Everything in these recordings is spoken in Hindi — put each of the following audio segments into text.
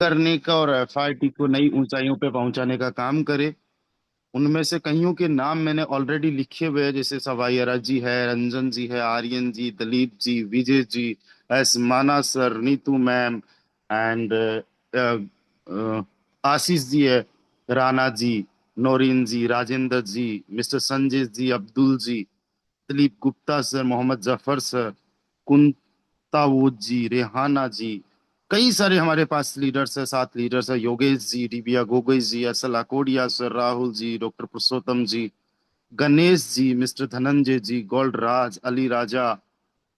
करने का और एफआरटी को नई ऊंचाइयों पे पहुंचाने का काम करे। उनमें से कईयों के नाम मैंने ऑलरेडी लिखे हुए हैं, जैसे सवाई जी है, रंजन जी है, आर्यन जी, दलीप जी, विजय जी, एस माना sir, Neetu ma'am, and Ashish ji है, राणा जी, नौरीन जी, राजेंद्र जी, मिस्टर संजय जी, अब्दुल जी, दिलीप गुप्ता सर, मोहम्मद जफर सर, कुंतावूद जी, रेहाना जी। कई सारे हमारे पास लीडर्स है, 7 लीडर्स है, योगेश जी, डिबिया गोगोई जी, S L अकोडिया sir, Rahul ji, doctor पुरुषोत्तम जी, गणेश जी, मिस्टर धनंजय जी, गोल्ड राज, अली राजा,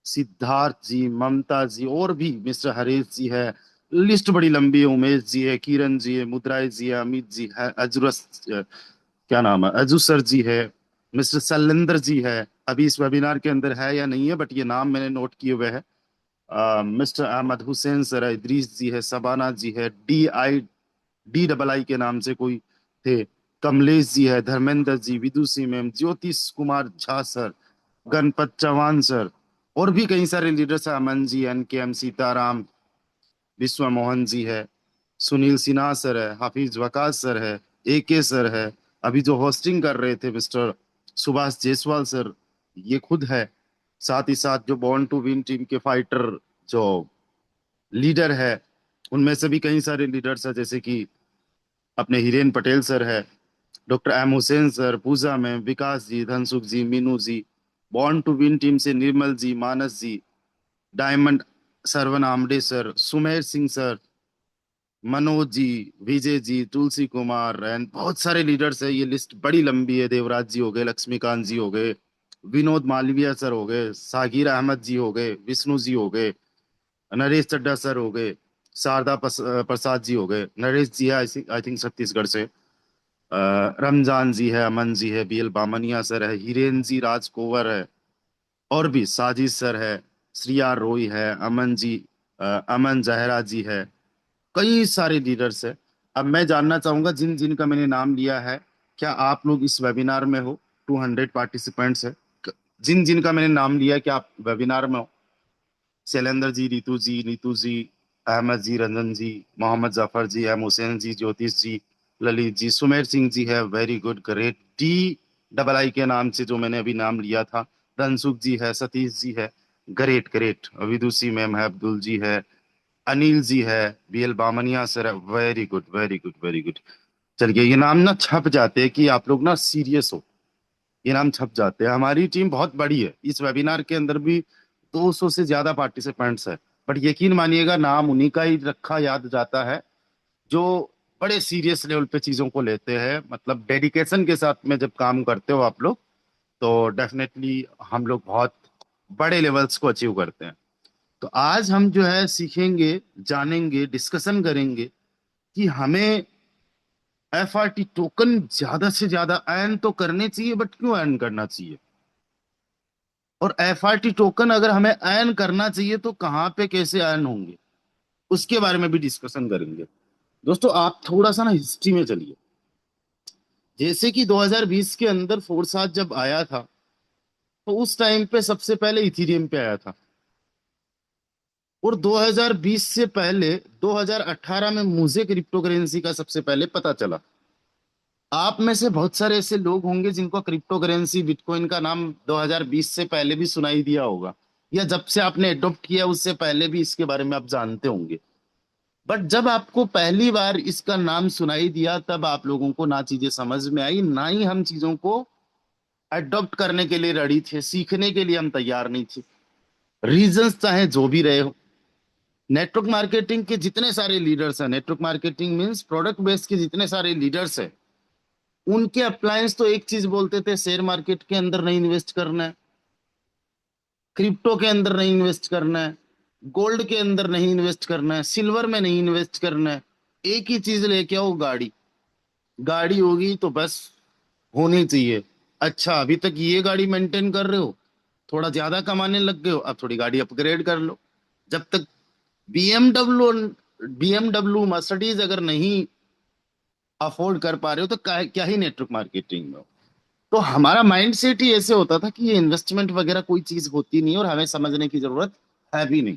सिद्धार्थ जी, ममता जी, और भी मिस्टर हरीश जी है। लिस्ट बड़ी लंबी है, उमेश जी है, किरण जी है, मुद्राय जी है, अमित जी है, अजरस क्या नाम है, अजू सर जी है, मिस्टर शैलेंद्र जी है। अभी इस वेबिनार के अंदर है या नहीं है, बट ये नाम मैंने नोट किए हुए हैं। मिस्टर अहमद हुसैन सर है, इदरीस जी है, सबाना जी है, डी डबल आई के नाम से कोई थे, कमलेश जी है, धर्मेंद्र जी, विदुषी मैम, ज्योतिष कुमार झा सर, गणपत चौहान सर, और भी कई सारे लीडर्स हैं, अमन जी, एनकेएम सीताराम, विश्व मोहन जी है, सुनील सिन्हा सर है, हाफिज वकास सर है, एके सर है, अभी जो होस्टिंग कर रहे थे मिस्टर सुभाष जायसवाल सर, ये खुद है। साथ ही साथ जो बॉर्न टू विन टीम के फाइटर जो लीडर है, उनमें से भी कई सारे लीडर्स हैं, जैसे कि अपने हिरेन पटेल सर है, डॉक्टर एम हुसैन सर, पूजा में Vikas ji, Dhansukh ji, Meenu ji, born to win team से Nirmal ji, Manas ji, diamond Sarvan Amde sir, Sumer Singh sir, Manoj ji, Vijay ji, Tulsi Kumar, and बहुत सारे लीडर्स है। ये लिस्ट बड़ी लंबी है। देवराज जी हो गए, लक्ष्मीकांत जी हो गए, विनोद मालवीय सर हो गए, सागिर अहमद जी हो गए, विष्णु जी हो गए, नरेश चड्ढा सर हो गए, प्रसाद जी हो गए, नरेश जी है आई थिंक छत्तीसगढ़ से, रमजान जी है, अमन जी है, बीएल बामनिया सर है, हिरेन जी, राज कोवर है, और भी साजिद सर है, श्रिया रोय है, अमन जी, अमन जहरा जी है। कई सारे लीडर्स है। अब मैं जानना चाहूंगा जिन जिन का मैंने नाम लिया है, क्या आप लोग इस वेबिनार में हो? 200 पार्टिसिपेंट्स है। जिन जिन का मैंने नाम लिया है, क्या आप वेबिनार में हो? शैलेंद्र जी, रितु जी, नीतू जी, अहमद जी, रंजन जी, मोहम्मद जफर जी, एम हुसैन जी, ज्योतिष जी, ललित जी, सुमेर सिंह जी है, very good, great. D double आई के नाम से जो मैंने अभी नाम लिया था, धनसुख जी है, सतीश जी है, ग्रेट ग्रेट, विदुषी मैम है, अब्दुल जी है, अनिल जी है, बीएल बामनिया सर है, very good very good very good. चलिए, ये नाम ना छप जाते हैं कि आप लोग ना सीरियस हो। ये नाम छप जाते हैं। हमारी टीम बहुत बड़ी है, इस वेबिनार के अंदर भी 200 से ज्यादा पार्टिसिपेंट्स है। बट यकीन मानिएगा, नाम उन्हीं का ही रखा याद जाता है जो बड़े सीरियस लेवल पे चीजों को लेते हैं। मतलब डेडिकेशन के साथ में जब काम करते हो आप लोग, तो डेफिनेटली हम लोग बहुत बड़े लेवल्स को अचीव करते हैं। तो आज हम जो है सीखेंगे, जानेंगे, डिस्कशन करेंगे कि हमें एफआरटी टोकन ज्यादा से ज्यादा अर्न तो करने चाहिए, बट क्यों अर्न करना चाहिए, और एफआरटी टोकन अगर हमें अर्न करना चाहिए तो कहाँ पे कैसे अर्न होंगे, उसके बारे में भी डिस्कशन करेंगे। दोस्तों, आप थोड़ा सा ना हिस्ट्री में चलिए। जैसे कि 2020 के अंदर फोरसात जब आया था, तो उस टाइम पे सबसे पहले इथीरियम पे आया था। और 2020 से पहले 2018 में मुझे क्रिप्टो करेंसी का सबसे पहले पता चला। आप में से बहुत सारे ऐसे लोग होंगे जिनको क्रिप्टो करेंसी बिटकॉइन का नाम 2020 से पहले भी सुनाई दिया होगा, या जब से आपने अडॉप्ट किया उससे पहले भी इसके बारे में आप जानते होंगे। बट जब आपको पहली बार इसका नाम सुनाई दिया, तब आप लोगों को ना चीजें समझ में आई, ना ही हम चीजों को अडॉप्ट करने के लिए रेडी थे, सीखने के लिए हम तैयार नहीं थे। रीजंस चाहे जो भी रहे हो, नेटवर्क मार्केटिंग के जितने सारे लीडर्स हैं, network marketing means product based के जितने सारे लीडर्स हैं, उनके अप्लायंस तो एक चीज बोलते थे, शेयर मार्केट के अंदर नहीं इन्वेस्ट करना है, क्रिप्टो के अंदर नहीं इन्वेस्ट करना है, गोल्ड के अंदर नहीं इन्वेस्ट करना है, सिल्वर में नहीं इन्वेस्ट करना है। एक ही चीज लेके आओ, गाड़ी। गाड़ी होगी तो बस होनी चाहिए। अच्छा, अभी तक ये गाड़ी मेंटेन कर रहे हो, थोड़ा ज्यादा कमाने लग गए हो, अब थोड़ी गाड़ी अपग्रेड कर लो। जब तक बीएमडब्ल्यू बीएमडब्ल्यू मर्सिडीज अगर नहीं अफोर्ड कर पा रहे हो, तो क्या ही नेटवर्क मार्केटिंग में हो। तो हमारा माइंड सेट ही ऐसे होता था कि ये इन्वेस्टमेंट वगैरह कोई चीज होती नहीं और हमें समझने की जरूरत है भी नहीं।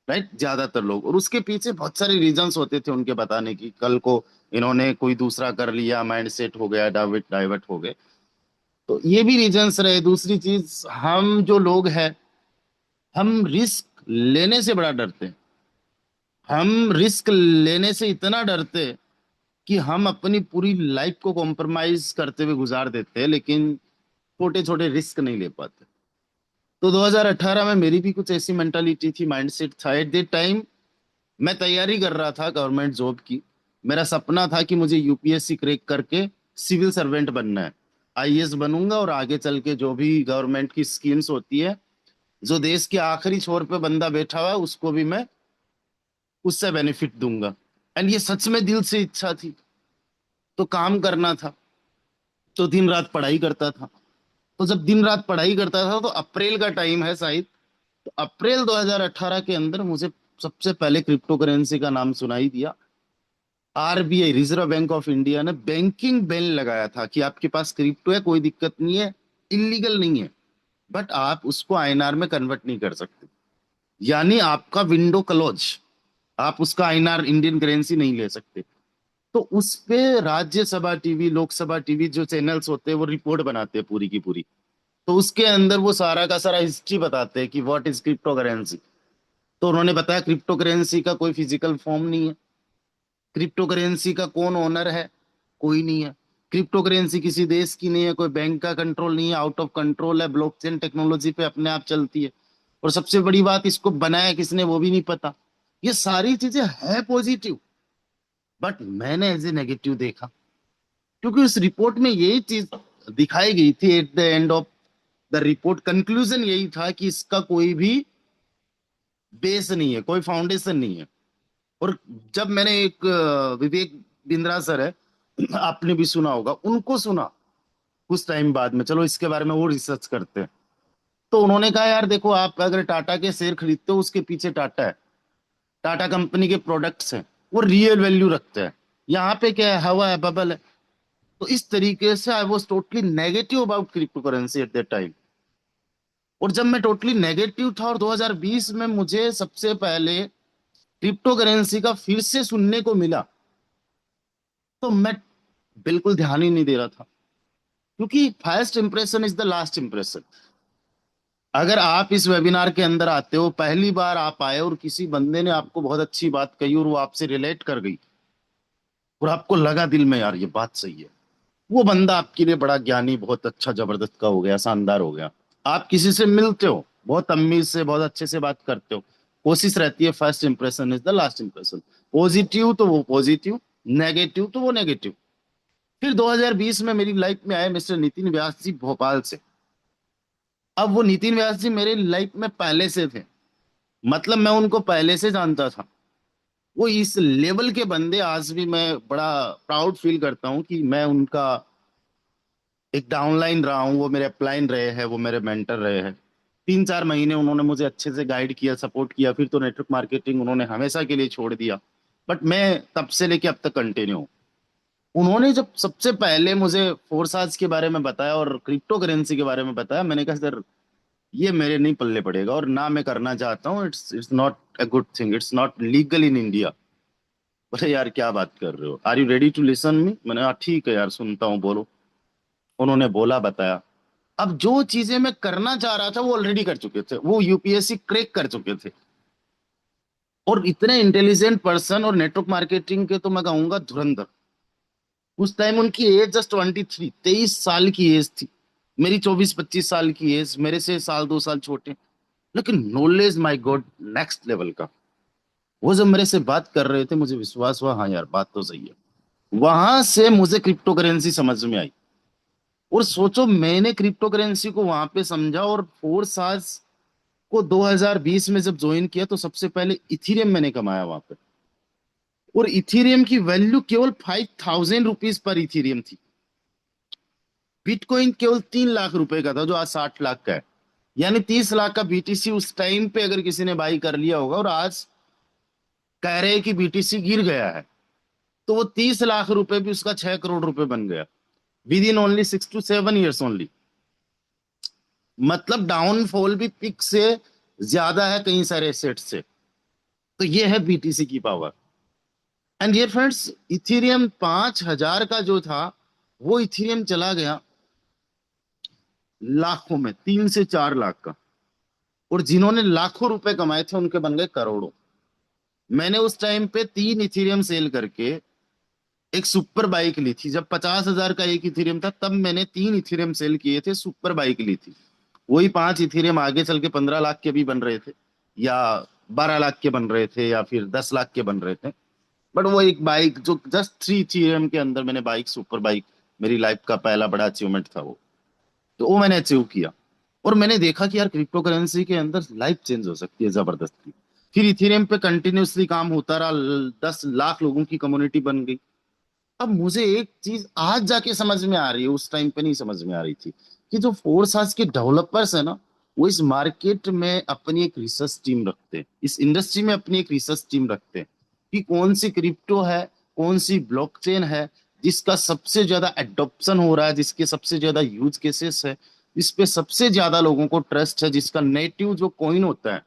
राइट, ज्यादातर लोग। और उसके पीछे बहुत सारे रीजंस होते थे उनके बताने की, कल को इन्होंने कोई दूसरा कर लिया, माइंड सेट हो गया, डाइवर्ट डाइवर्ट हो गए। तो ये भी रीजंस रहे। दूसरी चीज, हम जो लोग हैं, हम रिस्क लेने से बड़ा डरते हैं। हम रिस्क लेने से इतना डरते हैं कि हम अपनी पूरी लाइफ को कॉम्प्रोमाइज करते हुए गुजार देते हैं, लेकिन छोटे छोटे रिस्क नहीं ले पाते। तो 2018 में मेरी भी कुछ ऐसी मेंटालिटी थी, माइंडसेट था। एट दैट टाइम मैं तैयारी कर रहा था गवर्नमेंट जॉब की। मेरा सपना था कि मुझे यूपीएससी क्रैक करके सिविल सर्वेंट बनना है। आईएएस बनूंगा और आगे चल के जो भी गवर्नमेंट की स्कीम्स होती है, जो देश के आखिरी छोर पे बंदा बैठा हुआ है उसको भी मैं उससे बेनिफिट दूंगा। एंड ये सच में दिल से इच्छा थी। तो काम करना था, तो दिन रात पढ़ाई करता था। तो जब दिन रात पढ़ाई करता था, तो अप्रैल का टाइम है शायद, तो अप्रैल 2018 के अंदर मुझे सबसे पहले क्रिप्टो करेंसी का नाम सुनाई दिया। RBI, reserve bank of India ने बैंकिंग बैन लगाया था कि आपके पास क्रिप्टो है, कोई दिक्कत नहीं है, इलीगल नहीं है, बट आप उसको आईएनआर में कन्वर्ट नहीं कर सकते। यानी आपका विंडो क्लोज, आप उसका आईएनआर इंडियन करेंसी नहीं ले सकते। तो उस पे राज्यसभा टीवी, लोकसभा टीवी जो चैनल्स होते हैं वो रिपोर्ट बनाते हैं पूरी की पूरी। तो उसके अंदर वो सारा का सारा हिस्ट्री बताते हैं कि व्हाट इज क्रिप्टो करेंसी। तो उन्होंने बताया क्रिप्टो करेंसी का कोई फिजिकल फॉर्म नहीं है। क्रिप्टो करेंसी का कौन ओनर है? कोई नहीं है। क्रिप्टो करेंसी किसी देश की नहीं है, कोई बैंक का कंट्रोल नहीं है, आउट ऑफ कंट्रोल है, ब्लॉकचेन टेक्नोलॉजी पे अपने आप चलती है। और सबसे बड़ी बात, इसको बनाया किसने वो भी नहीं पता। ये सारी चीजें है पॉजिटिव, बट मैंने एज ए नेगेटिव देखा। क्योंकि उस रिपोर्ट में यही चीज दिखाई गई थी। At the end of the report conclusion यही था कि इसका कोई भी बेस नहीं है, कोई फाउंडेशन नहीं है। और जब मैंने एक विवेक बिंद्रा सर है, आपने भी सुना होगा, उनको सुना कुछ टाइम बाद में, चलो इसके बारे में वो रिसर्च करते हैं। तो उन्होंने कहा यार देखो, आप अगर टाटा के शेयर खरीदते हो, उसके पीछे टाटा है, टाटा कंपनी के प्रोडक्ट्स हैं, वो रियल वैल्यू रखते हैं। यहाँ पे क्या है, हवा है, बबल है। तो इस तरीके से I was totally negative about crypto currency at that time. और जब मैं टोटली नेगेटिव था और 2020 में मुझे सबसे पहले क्रिप्टो करेंसी का फिर से सुनने को मिला, तो मैं बिल्कुल ध्यान ही नहीं दे रहा था। क्योंकि first impression is the last impression. अगर आप इस वेबिनार के अंदर आते हो, पहली बार आप आए और किसी बंदे ने आपको बहुत अच्छी बात कही और वो आपसे रिलेट कर गई, और आपको लगा दिल में यार ये बात सही है, वो बंदा आपके लिए बड़ा ज्ञानी, बहुत अच्छा, जबरदस्त का हो गया, शानदार हो गया। आप किसी से मिलते हो, बहुत तमीज से, बहुत अच्छे से बात करते हो, कोशिश रहती है first impression is the last impression. Positive तो वो पॉजिटिव, नेगेटिव तो वो नेगेटिव। फिर 2020 में मेरी लाइफ में आए मिस्टर नितिन व्यास जी भोपाल से। अब वो नितिन व्यास जी मेरे लाइफ में पहले से थे, मतलब मैं उनको पहले से जानता था। वो इस लेवल के बंदे, आज भी मैं बड़ा प्राउड फील करता हूँ कि मैं उनका एक डाउनलाइन रहा हूँ, वो मेरे अपलाइन रहे हैं, वो मेरे मेंटर रहे हैं। 3-4 महीने उन्होंने मुझे अच्छे से गाइड किया, सपोर्ट किया। फिर तो नेटवर्क मार्केटिंग उन्होंने हमेशा के लिए छोड़ दिया, बट मैं तब से लेके अब तक कंटिन्यू हूँ। उन्होंने जब सबसे पहले मुझे फोरसाज के बारे में बताया और क्रिप्टो करेंसी के बारे में बताया, मैंने कहा सर ये मेरे नहीं पल्ले पड़ेगा, और ना मैं करना चाहता हूँ। It's it's not a good thing, it's not legal in India. बोले यार क्या बात कर रहे हो, are you ready to listen me? मैंने कहा ठीक है यार, सुनता हूँ, बोलो। उन्होंने बोला, बताया। अब जो चीजें मैं करना चाह रहा था वो ऑलरेडी कर चुके थे, वो यूपीएससी क्रैक कर चुके थे। और इतने इंटेलिजेंट पर्सन, और नेटवर्क मार्केटिंग के तो मैं कहूंगा धुरंधर। उस टाइम उनकी एज जस्ट 23, 23 साल की एज थी। मेरी 24-25 साल की एज, मेरे से साल 2 साल छोटे। लेकिन knowledge, my God, next level का। वो जब मेरे से बात कर रहे थे, मुझे विश्वास हुआ हाँ यार बात तो सही है। वहां से मुझे क्रिप्टो करेंसी समझ में आई। और सोचो, मैंने क्रिप्टो करेंसी को वहां पे समझा, और फोर साल्स को 2020 में जब ज्वाइन किया, तो सबसे पहले इथीरियम मैंने कमाया वहां पे। और इथीरियम की वैल्यू केवल 5,000 रुपीज पर इथीरियम थी। बिटकॉइन केवल 3 लाख रुपए का था, जो आज 60 लाख का है। यानी 30 लाख का बीटीसी उस टाइम पे अगर किसी ने बाई कर लिया होगा, और आज कह रहे हैं कि बीटीसी गिर गया है, तो वो 30 लाख रुपए भी उसका 6 करोड़ रुपए बन गया, with in only 6 to 7 years only. मतलब डाउनफॉल भी पिक से ज्यादा है कई सारे सेट से। तो ये है बीटीसी की पावर। एंड ये फ्रेंड्स, इथेरियम 5,000 का जो था, वो इथेरियम चला गया लाखों में, 3 से 4 लाख का। और जिन्होंने लाखों रुपए कमाए थे उनके बन गए करोड़ों। मैंने उस टाइम पे 3 इथेरियम सेल करके एक सुपर बाइक ली थी। जब 50,000 का एक इथेरियम था, तब मैंने 3 इथेरियम सेल किए थे, सुपर बाइक ली थी। वही 5 इथेरियम आगे चल के 15 लाख के भी बन रहे थे, या 12 लाख के बन रहे थे, या फिर 10 लाख के बन रहे थे। बट वो एक बाइक जो जस्ट 3 इथेरियम के अंदर मैंने बाइक, सुपर बाइक, मेरी लाइफ का पहला बड़ा अचीवमेंट था वो। तो वो मैंने अचीव किया। और मैंने देखा कि यार क्रिप्टो करेंसी के अंदर लाइफ चेंज हो सकती है जबरदस्ती। फिर इथेरियम पे कंटिन्यूअसली काम होता रहा, 10 लाख लोगों की कम्युनिटी बन गई। अब मुझे एक चीज आज जाके समझ में आ रही है, उस टाइम पे नहीं समझ में आ रही थी, कि जो फोर्स आज के डेवलपर्स है ना, वो इस मार्केट में अपनी एक रिसर्च टीम रखते हैं, इस इंडस्ट्री में अपनी एक रिसर्च टीम रखते हैं, कि कौन सी क्रिप्टो है, कौन सी ब्लॉकचेन है जिसका सबसे ज्यादा एडॉप्शन हो रहा है, जिसके सबसे ज्यादा यूज केसेस है, जिस पे सबसे ज्यादा लोगों को ट्रस्ट है, जिसका नेटिव जो कॉइन होता है,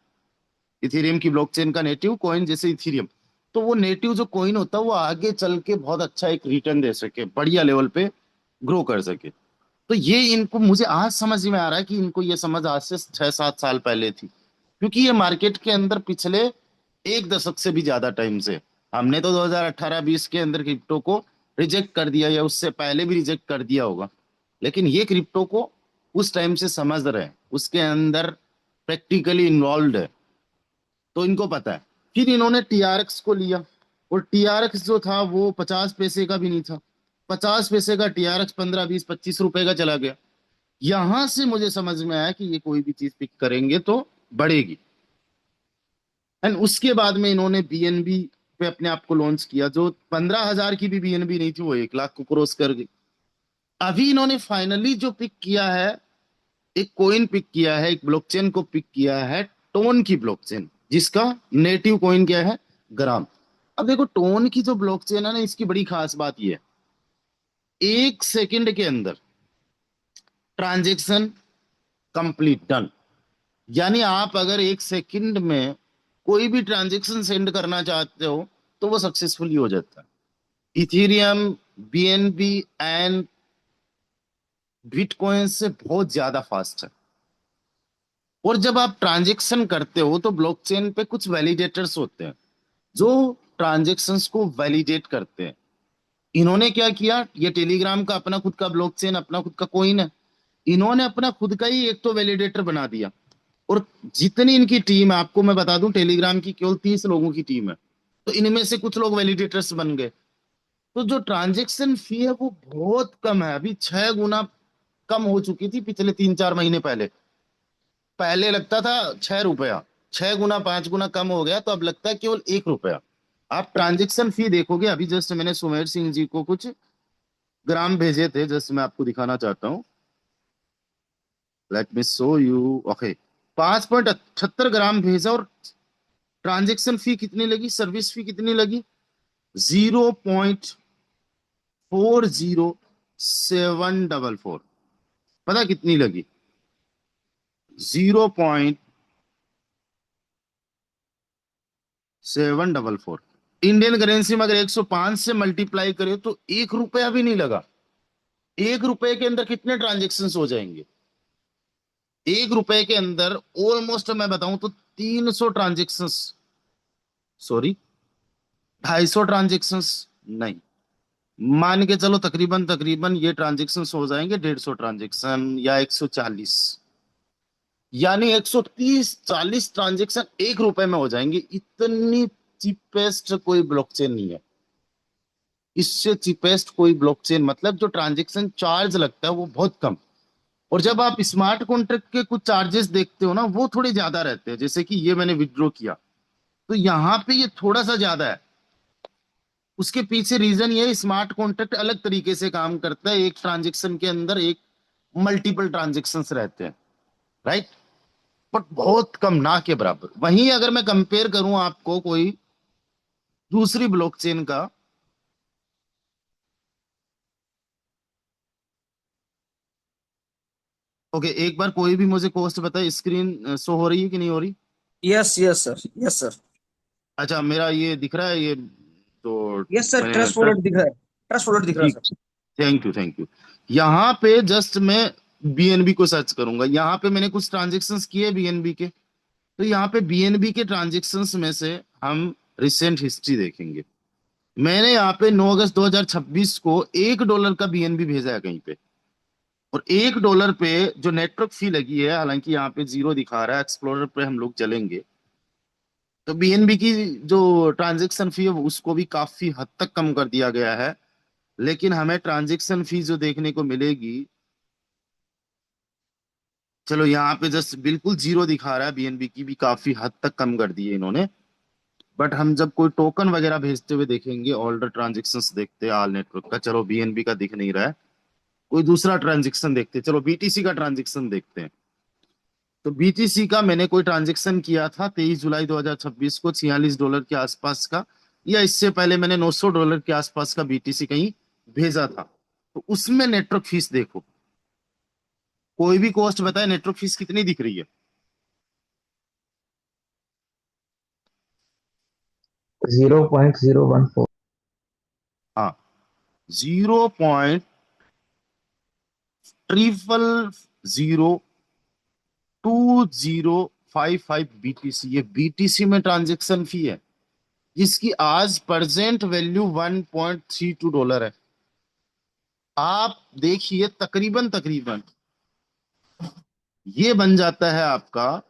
इथेरियम की ब्लॉकचेन का नेटिव कॉइन जैसे इथेरियम, तो वो नेटिव जो कॉइन होता है वो आगे चल के बहुत अच्छा एक रिटर्न दे सके, बढ़िया लेवल पे ग्रो कर सके। तो ये इनको मुझे आज समझ में आ रहा है कि इनको ये समझ आज से 6-7 साल पहले थी, क्योंकि ये मार्केट के अंदर पिछले 1 दशक से भी ज्यादा टाइम से, हमने तो 2018-20 के अंदर क्रिप्टो को रिजेक्ट कर दिया, या उससे पहले भी रिजेक्ट कर दिया होगा, लेकिन ये क्रिप्टो को उस टाइम से समझ रहे हैं, उसके अंदर प्रैक्टिकली इन्वॉल्व है, तो इनको पता है। फिर इन्होंने टीआरएक्स को लिया, और टीआरएक्स जो था वो 50 पैसे का भी नहीं था। 50 पैसे का टीआरएक्स 15, 20, 25 रुपए का चला गया। यहां से मुझे समझ में आया कि ये कोई भी चीज पिक करेंगे तो बढ़ेगी। एंड उसके बाद में इन्होंने बीएनबी पे अपने आप को लॉन्च किया, जो 15,000 की भी बीएनबी नहीं थी, वो 1 लाख को क्रॉस कर गई। अभी इन्होंने फाइनली जो पिक किया है, एक कोइन पिक किया है, एक ब्लॉकचेन को पिक किया है, टोन की ब्लॉकचेन, जिसका नेटिव कोइन क्या है, ग्राम। अब देखो, टोन की जो ब्लॉकचेन है ना, इसकी बड़ी खास बात यह है, 1 सेकंड के अंदर ट्रांजेक्शन कंप्लीट डन। यानी आप अगर 1 सेकंड में कोई भी ट्रांजेक्शन सेंड करना चाहते हो, तो वो सक्सेसफुली हो जाता है। इथेरियम, बीएनबी एंड बिटकॉइन से बहुत ज्यादा फास्ट है। और जब आप ट्रांजेक्शन करते हो तो ब्लॉकचेन पे कुछ वैलिडेटर्स होते हैं, जो ट्रांजेक्शन्स को वैलिडेट करते हैं। इन्होंने क्या किया, ये टेलीग्राम का अपना खुद का ब्लॉकचेन, अपना खुद का कोइन है, इन्होंने अपना खुद का ही एक तो वैलिडेटर बना दिया। और जितनी इनकी टीम है, आपको मैं बता दूं, टेलीग्राम की केवल 30 लोगों की टीम है, तो इनमें से कुछ लोग वैलिडेटर्स बन गए। तो जो ट्रांजेक्शन फी है वो बहुत कम है, अभी 6 गुना कम हो चुकी थी पिछले 3-4 महीने पहले। पहले लगता था 6 रुपया, 6 गुना 5 गुना कम हो गया, तो अब लगता है केवल 1 रुपया। आप ट्रांजेक्शन फी देखोगे, अभी जस्ट मैंने सुमेर सिंह जी को कुछ ग्राम भेजे थे, जस्ट मैं आपको दिखाना चाहता हूँ। Let me show you. Okay, 5.78 ग्राम भेजा, और ट्रांजेक्शन फी कितनी लगी, सर्विस फी कितनी लगी, 0.40744। पता कितनी लगी, 0.744। इंडियन करेंसी में अगर 105 से मल्टीप्लाई करें तो 1 रुपया भी नहीं लगा। 1 रुपए के अंदर कितने ट्रांजेक्शन हो जाएंगे, 1 रुपए के अंदर ऑलमोस्ट मैं बताऊं तो 300 ट्रांजेक्शन, सॉरी, 250 ट्रांजेक्शन, नहीं, मान के चलो तकरीबन तकरीबन ये ट्रांजेक्शन हो जाएंगे 150 ट्रांजेक्शन या 140, यानी 130-140 ट्रांजेक्शन 1 रुपए में हो जाएंगे। इतनी चीपेस्ट कोई ब्लॉकचेन नहीं है, इससे चीपेस्ट कोई ब्लॉकचेन, मतलब जो ट्रांजेक्शन चार्ज लगता है वो बहुत कम। और जब आप स्मार्ट कॉन्ट्रैक्ट के कुछ चार्जेस देखते हो ना, वो थोड़े ज्यादा रहते हैं, जैसे कि ये मैंने विड्रॉ किया, तो यहाँ पे ये थोड़ा सा ज्यादा है। उसके पीछे रीजन ये है, स्मार्ट कॉन्ट्रैक्ट अलग तरीके से काम करता है, एक ट्रांजेक्शन के अंदर एक मल्टीपल ट्रांजेक्शन्स रहते हैं, राइट। बट बहुत कम, ना के बराबर। वहीं अगर मैं कंपेयर करूं आपको कोई दूसरी ब्लॉकचेन का, ओके, एक बार कोई भी मुझे कॉस्ट बताए, स्क्रीन शो हो रही है कि नहीं हो रही। Yes yes sir, yes sir. अच्छा, मेरा ये दिख रहा है ये, तो यस सर, मैंने ट्रस्ट वॉलेट दिख रहा है। ट्रस्ट वॉलेट दिख रहा है ठीक, sir. Thank you thank you. यहाँ पे जस्ट मैं बीएनबी को सर्च करूंगा, यहाँ पे मैंने कुछ ट्रांजेक्शन्स किए बीएनबी के, तो यहाँ पे बीएनबी के ट्रांजेक्शन्स में से हम रिसेंट हिस्ट्री देखेंगे। मैंने यहाँ पे 9 अगस्त 2026 को $1 का बीएनबी भेजा है कहीं पे, और $1 पे जो नेटवर्क फी लगी है, हालांकि यहाँ पे जीरो दिखा रहा है, एक्सप्लोरर पे हम लोग चलेंगे तो बीएनबी की जो ट्रांजेक्शन फी है उसको भी काफी हद तक कम कर दिया गया है। लेकिन हमें ट्रांजेक्शन फी जो देखने को मिलेगी, चलो यहाँ पे जस्ट बिल्कुल जीरो दिखा रहा है, बीएनबी की भी काफी हद तक कम कर दी है इन्होंने। बट हम जब कोई टोकन वगैरह भेजते हुए देखेंगे, ऑल द ट्रांजेक्शन्स देखते हैं आल नेटवर्क का, चलो बीएनबी का दिख नहीं रहा है, कोई दूसरा ट्रांजेक्शन देखते हैं, चलो बीटीसी का ट्रांजेक्शन देखते हैं। तो बीटीसी का मैंने कोई ट्रांजेक्शन किया था 23 जुलाई 2026 को $46 के आसपास का, या इससे पहले मैंने $900 के आसपास का बीटीसी कहीं भेजा था। तो उसमें नेटवर्क फीस देखो, कोई भी कॉस्ट बताए, नेटवर्क फीस कितनी दिख रही है? 0.014। हाँ, 0.002055 बीटीसी, ये बीटीसी में ट्रांजेक्शन फी है, जिसकी आज प्रेजेंट वैल्यू $1.32 है। आप देखिए, तकरीबन तकरीबन ये बन जाता है आपका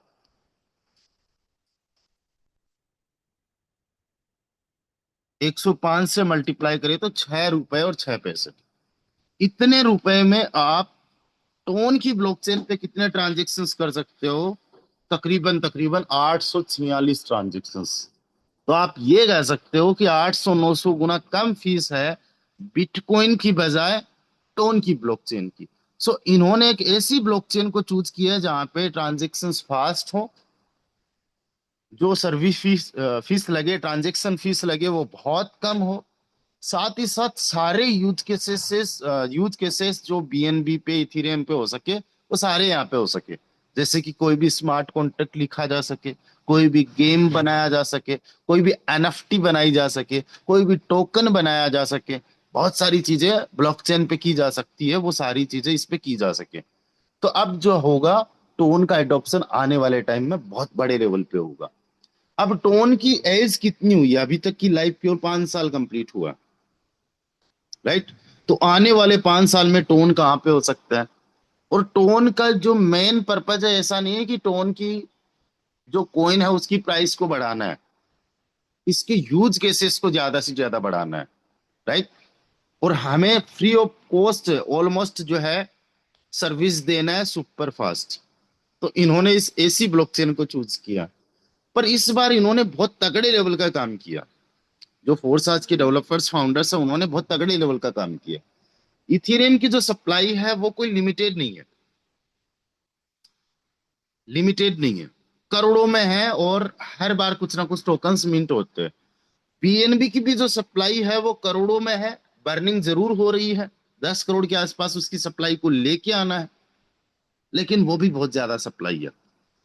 105 से मल्टीप्लाई करें तो ₹6.06। इतने रुपए में आप टोन की ब्लॉकचेन पे कितने ट्रांजेक्शन्स कर सकते हो? तकरीबन तकरीबन 846 ट्रांजेक्शन्स। तो आप ये कह सकते हो कि 800 900 गुना कम फीस है बिटकॉइन की बजाय टोन की ब्लॉकचेन की। सो इन्होंने एक ऐसी ब्लॉकचेन को चूज किया है जहां पे ट्रांजेक्शन्स फास्ट हो, जो सर्विस फीस फीस लगे, ट्रांजेक्शन फीस लगे, वो बहुत कम हो, साथ ही साथ सारे यूज केसेस जो बीएनबी पे इथेरियम पे हो सके, वो सारे यहाँ पे हो सके। जैसे कि कोई भी स्मार्ट कॉन्ट्रैक्ट लिखा जा सके, कोई भी गेम बनाया जा सके, कोई भी एनएफटी बनाई जा सके, कोई भी टोकन बनाया जा सके, बहुत सारी चीजें ब्लॉकचेन पे की जा सकती है, वो सारी चीजें इस पे की जा सके। तो अब जो होगा, टोन का एडॉप्शन आने वाले टाइम में बहुत बड़े लेवल पे होगा। अब टोन की एज कितनी हुई है? अभी तक की लाइफ प्योर 5 साल कंप्लीट हुआ, राइट? तो आने वाले 5 साल में टोन कहाँ पे हो सकता है? और टोन का जो मेन पर्पज है, ऐसा नहीं है कि टोन की जो कॉइन है उसकी प्राइस को बढ़ाना है, इसके यूज केसेस को ज्यादा से ज्यादा बढ़ाना है, राइट? और हमें फ्री ऑफ कॉस्ट ऑलमोस्ट जो है सर्विस देना है सुपर फास्ट। तो इन्होंने इस एसी ब्लॉकचेन को चूज किया। पर इस बार इन्होंने बहुत तगड़े लेवल का काम किया। जो फोर्स आज के डेवलपर्स फाउंडर्स है, उन्होंने बहुत तगड़े लेवल का काम किया। इथेरियम की जो सप्लाई है वो कोई लिमिटेड नहीं है, लिमिटेड नहीं है, करोड़ों में है, और हर बार कुछ ना कुछ टोकन्स मिंट होते हैं। बीएनबी की भी जो सप्लाई है वो करोड़ों में है, बर्निंग जरूर हो रही है, 10 करोड़ के आसपास उसकी सप्लाई को लेके आना है, लेकिन वो भी बहुत ज्यादा सप्लाई है।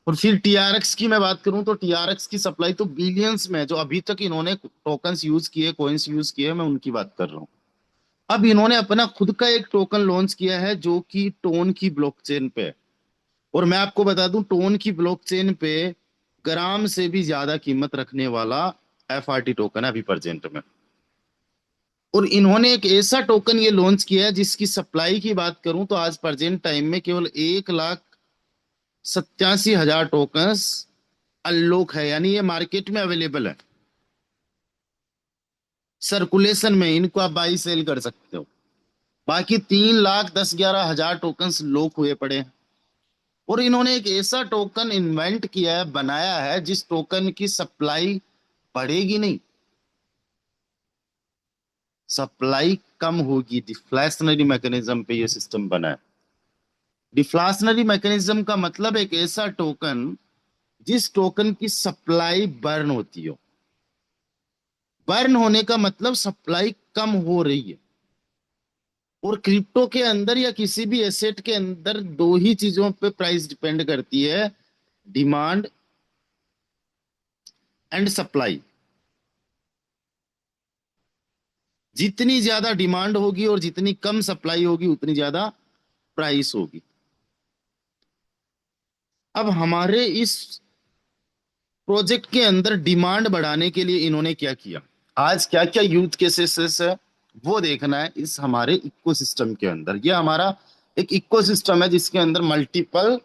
और फिर टीआरएक्स की मैं बात करूं तो टीआरएक्स की सप्लाई तो बिलियंस में है, जो अभी तक इन्होंने टोकन्स यूज किए, कॉइन्स यूज किए, मैं उनकी बात कर रहा हूँ। अब इन्होंने अपना खुद का एक टोकन लॉन्च किया है जो कि टोन की ब्लॉकचेन पे है। और मैं आपको बता दूं, टोन की ब्लॉकचेन पे ग्राम से भी ज्यादा कीमत रखने वाला एफआरटी टोकन है अभी प्रेजेंट में। और इन्होंने एक ऐसा टोकन ये लॉन्च किया है जिसकी सप्लाई की बात करूं तो आज प्रेजेंट टाइम में केवल 1,87,000 टोकन्स अनलॉक है, यानी ये मार्केट में अवेलेबल है, सर्कुलेशन में, इनको आप बाई सेल कर सकते हो। बाकी 3,10,11,000 टोकन्स लॉक हुए पड़े हैं। और इन्होंने एक ऐसा टोकन इन्वेंट किया है, बनाया है, जिस टोकन की सप्लाई बढ़ेगी नहीं, सप्लाई कम होगी। डिफ्लेशनरी मैकेनिज्म पे ये सिस्टम बना है। डिफ्लेशनरी मैकेनिज्म का मतलब एक ऐसा टोकन जिस टोकन की सप्लाई बर्न होती हो। बर्न होने का मतलब सप्लाई कम हो रही है। और क्रिप्टो के अंदर या किसी भी एसेट के अंदर दो ही चीजों पे प्राइस डिपेंड करती है, डिमांड एंड सप्लाई। जितनी ज्यादा डिमांड होगी और जितनी कम सप्लाई होगी उतनी ज्यादा प्राइस होगी। अब हमारे इस प्रोजेक्ट के अंदर डिमांड बढ़ाने के लिए इन्होंने क्या किया, आज क्या क्या यूथ केसेस है वो देखना है इस हमारे इकोसिस्टम के अंदर। ये हमारा एक इकोसिस्टम है जिसके अंदर मल्टीपल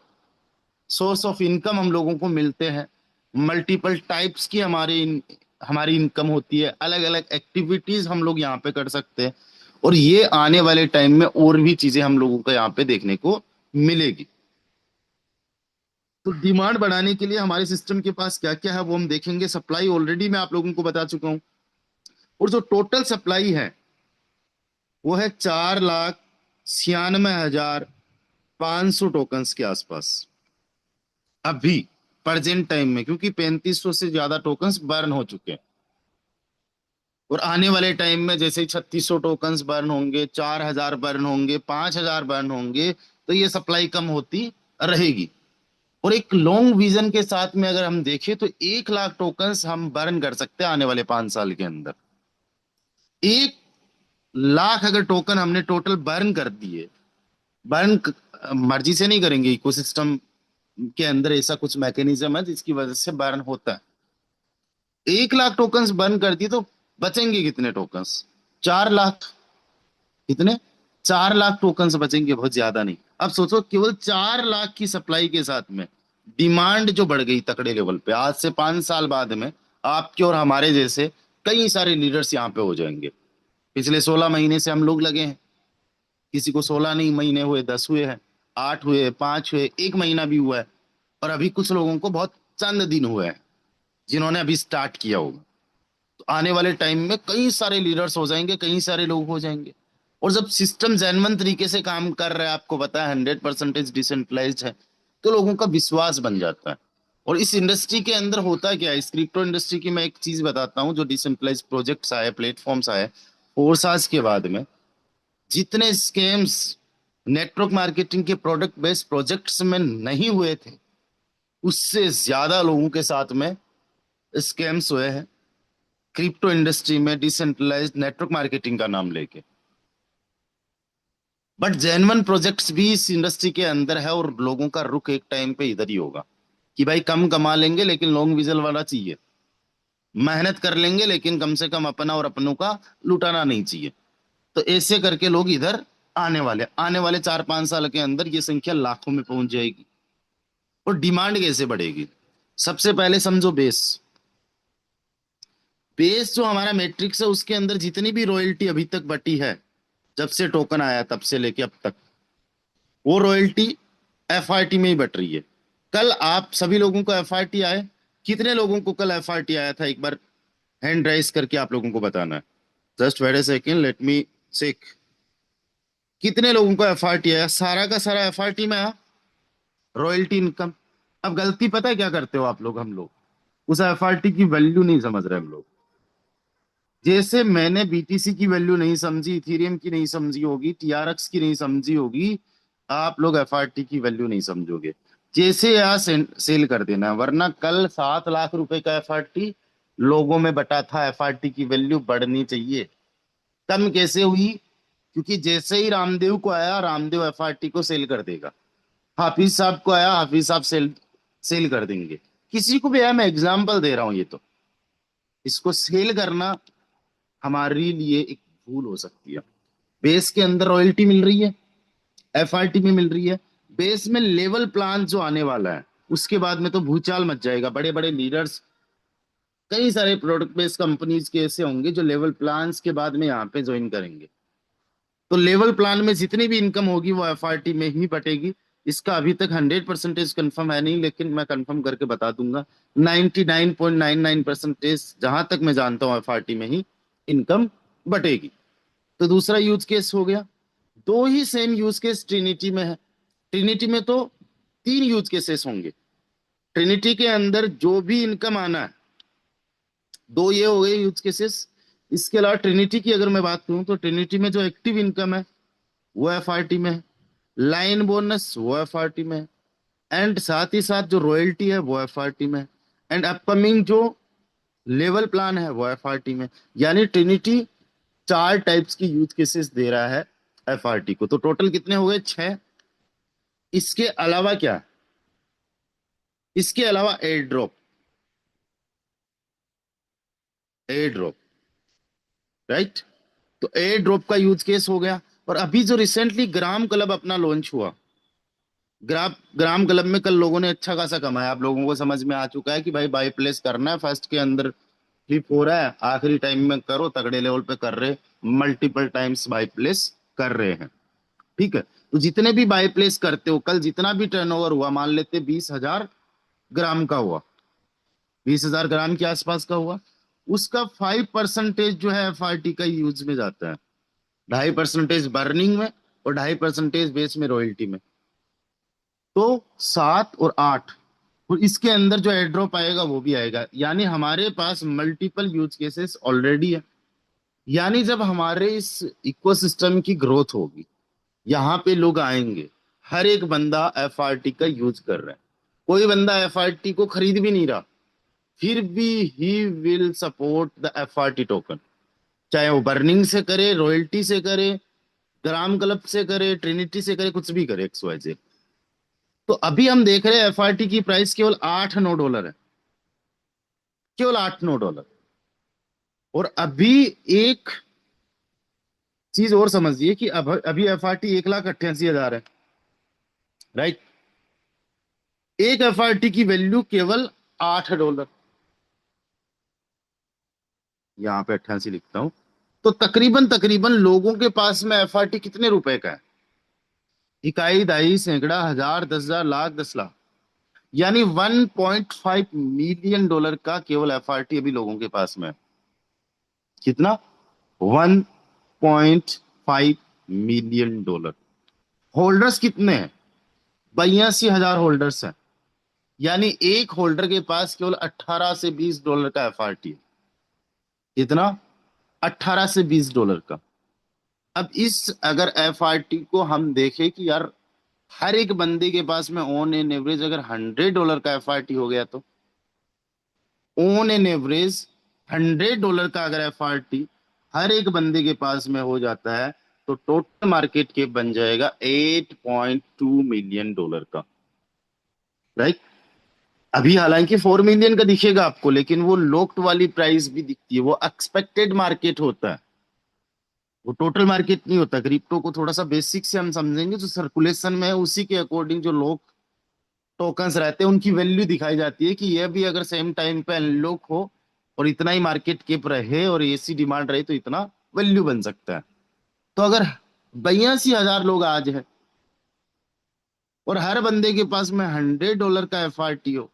सोर्स ऑफ इनकम हम लोगों को मिलते हैं, मल्टीपल टाइप्स की हमारी इनकम होती है, अलग अलग एक्टिविटीज हम लोग यहाँ पे कर सकते हैं। और ये आने वाले टाइम में और भी चीजें हम लोगों को यहाँ पे देखने को मिलेगी। तो डिमांड बढ़ाने के लिए हमारे सिस्टम के पास क्या क्या है वो हम देखेंगे। सप्लाई ऑलरेडी मैं आप लोगों को बता चुका हूं, और जो टोटल सप्लाई है वो है 4,96,500 टोकन्स के आसपास अभी प्रेजेंट टाइम में, क्योंकि 3500 से ज्यादा टोकन्स बर्न हो चुके हैं। और आने वाले टाइम में जैसे ही 3600 टोकन्स बर्न होंगे, 4000 बर्न होंगे, 5000 बर्न होंगे, तो ये सप्लाई कम होती रहेगी। और एक लॉन्ग विजन के साथ में अगर हम देखें तो 1 लाख टोकन्स हम बर्न कर सकते हैं आने वाले 5 साल के अंदर। 1 लाख अगर टोकन हमने टोटल बर्न कर दिए, बर्न मर्जी से नहीं करेंगे, इकोसिस्टम के अंदर ऐसा कुछ मैकेनिज्म है जिसकी वजह से बर्न होता है। 1 लाख टोकन्स बर्न कर दिए तो बचेंगे कितने टोकन्स? 4 लाख। कितने? 4 लाख टोकन्स बचेंगे, बहुत ज्यादा नहीं। अब सोचो केवल 4 लाख की सप्लाई के साथ में डिमांड जो बढ़ गई तकड़े लेवल पे, आज से 5 साल बाद में आपके और हमारे जैसे कई सारे लीडर्स यहाँ पे हो जाएंगे। पिछले 16 महीने से हम लोग लगे हैं, किसी को 16 नहीं महीने हुए, 10 हुए हैं, 8 हुए, 5 हुए, 1 महीना भी हुआ है। और अभी कुछ लोगों को बहुत चंद दिन हुए हैं जिन्होंने अभी स्टार्ट किया होगा। तो आने वाले टाइम में कई सारे लीडर्स हो जाएंगे, कई सारे लोग हो जाएंगे। और जब सिस्टम जेन्युइन तरीके से काम कर रहा है, आपको पता है 100% डिसेंट्रलाइज्ड है, तो लोगों का विश्वास बन जाता है। और इस इंडस्ट्री के अंदर होता क्या है, इस क्रिप्टो इंडस्ट्री की मैं एक चीज बताता हूँ। जो डिसेंट्रलाइज प्रोजेक्ट्स आए, प्लेटफॉर्म्स आए, फोर्सास के बाद में जितने स्कैम्स नेटवर्क मार्केटिंग के प्रोडक्ट बेस्ड प्रोजेक्ट्स में नहीं हुए थे, उससे ज्यादा लोगों के साथ में स्कैम्स हुए हैं क्रिप्टो इंडस्ट्री में डिसेंट्रलाइज्ड नेटवर्क मार्केटिंग का नाम लेके। बट जेन्युइन प्रोजेक्ट्स भी इस इंडस्ट्री के अंदर है, और लोगों का रुख एक टाइम पे इधर ही होगा कि भाई कम कमा लेंगे लेकिन लॉन्ग विजन वाला चाहिए, मेहनत कर लेंगे लेकिन कम से कम अपना और अपनों का लुटाना नहीं चाहिए। तो ऐसे करके लोग इधर आने वाले 4-5 साल के अंदर ये संख्या लाखों में पहुंच जाएगी। और डिमांड कैसे बढ़ेगी? सबसे पहले समझो बेस। बेस जो हमारा मैट्रिक्स है उसके अंदर जितनी भी रॉयल्टी अभी तक बटी है, जब से टोकन आया तब से लेके अब तक, वो रॉयल्टी एफआरटी में ही बट रही है। कल आप सभी लोगों को एफआरटी आए? कितने लोगों को कल एफआरटी आया था, एक बार हैंड राइज करके आप लोगों को बताना है। Just wait a second, let me check. कितने लोगों को एफआरटी आया? सारा का सारा एफआरटी में आया, रॉयल्टी इनकम। अब गलती पता है क्या करते हो आप लोग, हम लोग उस एफआरटी की वैल्यू नहीं समझ रहे हम लोग। जैसे मैंने बीटीसी की वैल्यू नहीं समझी, इथेरियम की नहीं समझी होगी, टीआरएक्स की नहीं समझी होगी, आप लोग एफआरटी की वैल्यू नहीं समझोगे। जैसे यहाँ सेल कर देना, वरना कल 7 लाख रुपए का एफआरटी लोगों में बटा था। एफआरटी की वैल्यू बढ़नी चाहिए, कम कैसे हुई? क्योंकि जैसे ही रामदेव को आया, रामदेव एफआरटी को सेल कर देगा। हाफिज साहब को आया, हाफिज साहब सेल सेल कर देंगे। किसी को भी आया, मैं एग्जाम्पल दे रहा हूं, ये तो इसको सेल करना हमारे लिए एक भूल हो सकती है। बेस के अंदर रॉयल्टी मिल रही है, एफआरटी में मिल रही है। बेस में लेवल प्लान जो आने वाला है उसके बाद में तो भूचाल मच जाएगा। बड़े बड़े लीडर्स, कई सारे प्रोडक्ट बेस्ड कंपनीज के ऐसे होंगे जो लेवल प्लान्स के बाद में यहाँ पे ज्वाइन करेंगे। तो लेवल प्लान में जितनी भी इनकम होगी वो एफआरटी में ही बटेगी। इसका अभी तक 100% कंफर्म है नहीं, लेकिन मैं कंफर्म करके बता दूंगा। 99.99% जहां तक मैं जानता हूँ एफआरटी में ही इनकम बटेगी। तो दूसरा यूज केस हो गया। दो ही सेम यूज केस ट्रिनिटी में है। ट्रिनिटी में तो 3 यूज केसेस होंगे। ट्रिनिटी के अंदर जो भी इनकम आना है, दो ये हो गए यूज केसेस। इसके अलावा ट्रिनिटी की अगर मैं बात करूं तो ट्रिनिटी में जो एक्टिव इनकम है वो एफआरटी में है, लाइन बोनस वो एफआरटी में है, एंड साथ ही साथ जो रॉयल्टी है वो एफआरटी में है, एंड अपकमिंग जो लेवल प्लान है वो एफआरटी में। यानी ट्रिनिटी 4 टाइप्स की यूज केसेस दे रहा है एफआरटी को। तो टोटल कितने हो गए? 6। इसके अलावा क्या? इसके अलावा air drop, air drop, right. तो एयर ड्रॉप का यूज केस हो गया। और अभी जो रिसेंटली ग्राम क्लब अपना लॉन्च हुआ, ग्राम क्लब में कल लोगों ने अच्छा खासा कमाया। आप लोगों को समझ में आ चुका है कि भाई बाई प्लेस करना है, फर्स्ट के अंदर फ्लिप हो रहा है, आखिरी टाइम में करो, तगड़े लेवल पे कर रहे, मल्टीपल टाइम्स बाई प्लेस कर रहे हैं। ठीक है। तो जितने भी बाई प्लेस करते हो, कल जितना भी टर्नओवर हुआ, मान लेते 20,000 ग्राम का हुआ, 20,000 ग्राम के आसपास का हुआ, उसका 5% जो है एफआरटी का यूज में जाता है। 2.5% बर्निंग में और 2.5% बेस में रॉयल्टी में। तो 7 और 8, और इसके अंदर जो एड्रॉप आएगा वो भी आएगा। यानी हमारे पास मल्टीपल यूज केसेस ऑलरेडी है। यानी जब हमारे इस इकोसिस्टम की ग्रोथ होगी, यहाँ पे लोग आएंगे, हर एक बंदा एफआरटी का यूज कर रहा है, कोई बंदा एफआरटी को खरीद भी नहीं रहा, फिर भी he will support the FRT token. चाहे वो बर्निंग से करे, रॉयल्टी से करे, ग्राम क्लब से करे, ट्रिनिटी से करे, कुछ भी करे, XYZ। तो अभी हम देख रहे हैं एफआरटी की प्राइस केवल 8-9 डॉलर है, केवल 8-9 डॉलर। और अभी एक चीज और समझिए कि अब अभी एफआरटी 1,88,000 है, राइट। एक एफआरटी की वैल्यू केवल 8 डॉलर, यहाँ पे 88 लिखता हूं। तो तकरीबन तकरीबन लोगों के पास में एफआरटी कितने रुपए का है? इकाई, दहाई, सैकड़ा, हजार, 10,000, लाख, 10 लाख। यानी 1.5 मिलियन डॉलर का केवल एफआरटी अभी लोगों के पास में है। कितना? 1.5 मिलियन डॉलर। होल्डर्स कितने हैं? 82,000 होल्डर्स हैं। यानी एक होल्डर के पास केवल 18 से 20 डॉलर का एफआरटी है। कितना? 18 से 20 डॉलर का। अब इस अगर एफआरटी को हम देखें कि यार हर एक बंदे के पास में ऑन एन एवरेज अगर 100 डॉलर का एफआरटी हो गया, तो ऑन एन एवरेज 100 डॉलर का अगर एफआरटी हर एक बंदे के पास में हो जाता है, तो टोटल मार्केट कैप बन जाएगा 8.2 मिलियन डॉलर का, राइट। अभी हालांकि 4 मिलियन का दिखेगा आपको, लेकिन वो लोक्ड वाली प्राइस भी दिखती है, वो एक्सपेक्टेड मार्केट होता है, वो टोटल मार्केट नहीं होता। क्रिप्टो को थोड़ा सा बेसिक से हम समझेंगे, जो सर्कुलेशन में है उसी के अकॉर्डिंग जो लोग टोकन्स रहते हैं उनकी वैल्यू दिखाई जाती है कि ये भी अगर सेम टाइम पे अनलॉक हो और इतना ही मार्केट कैप रहे और ऐसी डिमांड रहे, तो इतना वैल्यू बन सकता है। तो अगर 82,000 लोग आज है और हर बंदे के पास में 100 डॉलर का एफआरटी हो,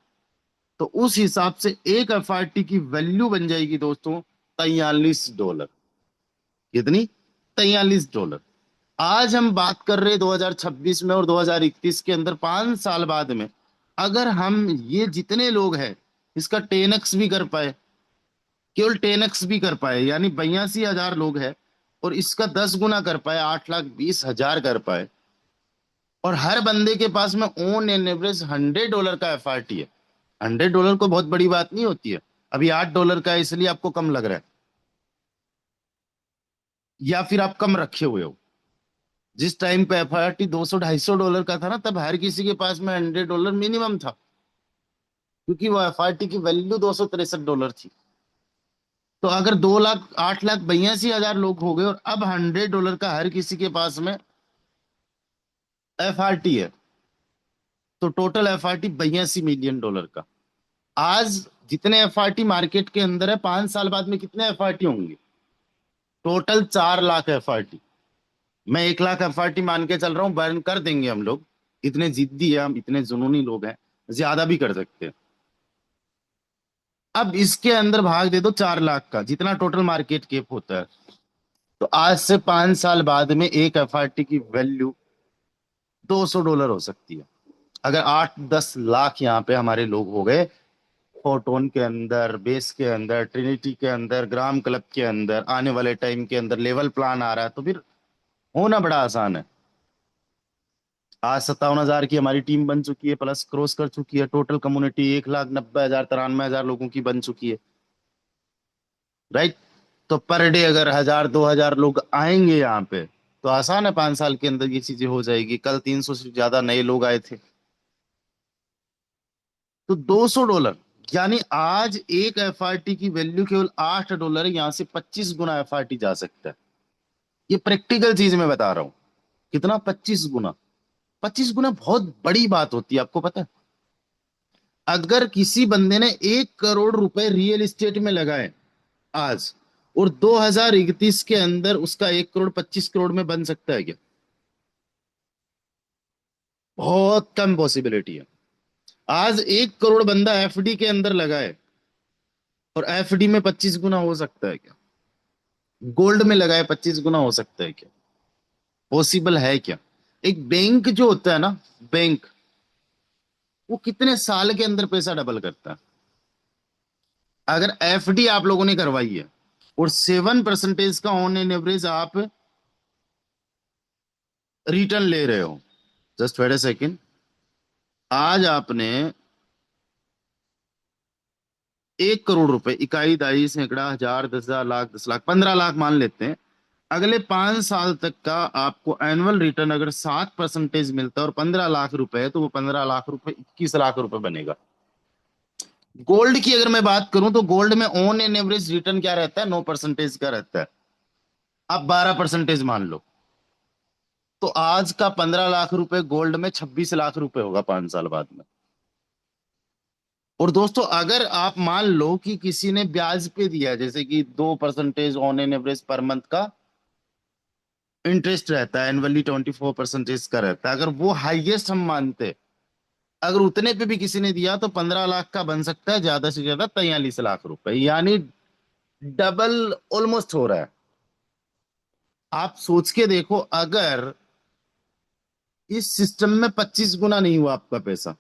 तो उस हिसाब से एक एफआरटी की वैल्यू बन जाएगी दोस्तों 43 डॉलर। कितनी? 43 डॉलर। आज हम बात कर रहे हैं 2026 में, और 2031 के अंदर 5 साल बाद में अगर हम ये जितने लोग हैं इसका 10x भी कर पाए, केवल 10x भी कर पाए, यानी 82,000 लोग हैं और इसका 10 गुना कर पाए, 8,20,000 कर पाए, और हर बंदे के पास में ऑन एन एवरेज 100 डॉलर का एफआरटी है। 100 डॉलर को बहुत बड़ी बात नहीं होती है। अभी 8 डॉलर का है इसलिए आपको कम लग रहा है, या फिर आप कम रखे हुए हो। जिस टाइम पे एफआरटी 200-250 डॉलर का था ना, तब हर किसी के पास में 100 डॉलर मिनिमम था, क्योंकि वो एफआरटी की वैल्यू 263 डॉलर थी। तो अगर 2,08,82,000 लोग हो गए और अब 100 डॉलर का हर किसी के पास में एफआरटी है, तो टोटल एफआरटी 82 मिलियन डॉलर का। आज जितने एफआरटी मार्केट के अंदर है, 5 साल बाद में कितने एफआरटी होंगे? Total 4 lakh FRT. मैं 1 लाख एफआरटी मान के चल रहा हूं, बर्न कर देंगे हम लोग, इतने जिद्दी है हम, इतने जुनूनी लोग हैं, ज्यादा भी कर सकते हैं। अब इसके अंदर भाग दे दो 4 लाख का, जितना टोटल मार्केट कैप होता है, तो आज से 5 साल बाद में एक एफआरटी की वैल्यू 200 डॉलर हो सकती है। अगर 8-10 लाख यहाँ पे हमारे लोग हो गए, फोटोन के अंदर, बेस के अंदर, ट्रिनिटी के अंदर, ग्राम क्लब के अंदर, आने वाले टाइम के अंदर लेवल प्लान आ रहा है, तो फिर होना बड़ा आसान है। आज 57,000 की हमारी टीम बन चुकी है, प्लस क्रॉस कर चुकी है। टोटल कम्युनिटी 1,90,000, 93,000 लोगों की बन चुकी है, राइट। तो पर डे अगर 1,000 2,000 लोग आएंगे यहाँ पे, तो आसान है 5 साल के अंदर ये चीजें हो जाएगी। कल 300 से ज्यादा नए लोग आए थे, तो $200, यानी आज एक एफआरटी की वैल्यू केवल $8 है। यहाँ से 25 गुना एफआरटी जा सकता है। ये प्रैक्टिकल चीज मैं बता रहा हूँ। कितना? 25 गुना। 25 गुना बहुत बड़ी बात होती है, आपको पता है? अगर किसी बंदे ने 1 करोड़ रुपए रियल एस्टेट में लगाए आज, और 2031 के अंदर उसका 1 करोड़ 25 करोड़ में बन सकता है क्या? बहुत कम पॉसिबिलिटी है। आज 1 करोड़ बंदा एफडी के अंदर लगाए, और एफडी में 25 गुना हो सकता है क्या? गोल्ड में लगाए 25 गुना हो सकता है क्या? पॉसिबल है क्या? एक बैंक जो होता है ना, बैंक, वो कितने साल के अंदर पैसा डबल करता है? अगर एफडी आप लोगों ने करवाई है और 7% का ऑन एन एवरेज आप रिटर्न ले रहे हो, जस्ट वेट अ सेकेंड, आज आपने 1 करोड़ रुपए, इकाई दाई सैकड़ा हजार 10,000 लाख 10 लाख 15 लाख मान लेते हैं, अगले 5 साल तक का आपको एनुअल रिटर्न अगर 7% मिलता है और 15 लाख रुपए है, तो वो 15 लाख रुपए 21 लाख रुपए बनेगा। गोल्ड की अगर मैं बात करूं, तो गोल्ड में ऑन एन एवरेज रिटर्न क्या रहता है? 9% का रहता है। आप 12% मान लो, तो आज का 15 लाख रुपए गोल्ड में 26 लाख रुपए होगा 5 साल बाद में। और दोस्तों, अगर आप मान लो कि किसी ने ब्याज पे दिया, जैसे कि 2% on an average per month का इंटरेस्ट रहता है, एनुअली 24% का रहता है, अगर वो हाईएस्ट हम मानते, अगर उतने पे भी किसी ने दिया, तो 15 लाख का बन सकता है ज्यादा से ज्यादा 43 लाख रुपए, यानी डबल ऑलमोस्ट हो रहा है। आप सोच के देखो, अगर इस सिस्टम में 25 गुना नहीं हुआ आपका पैसा,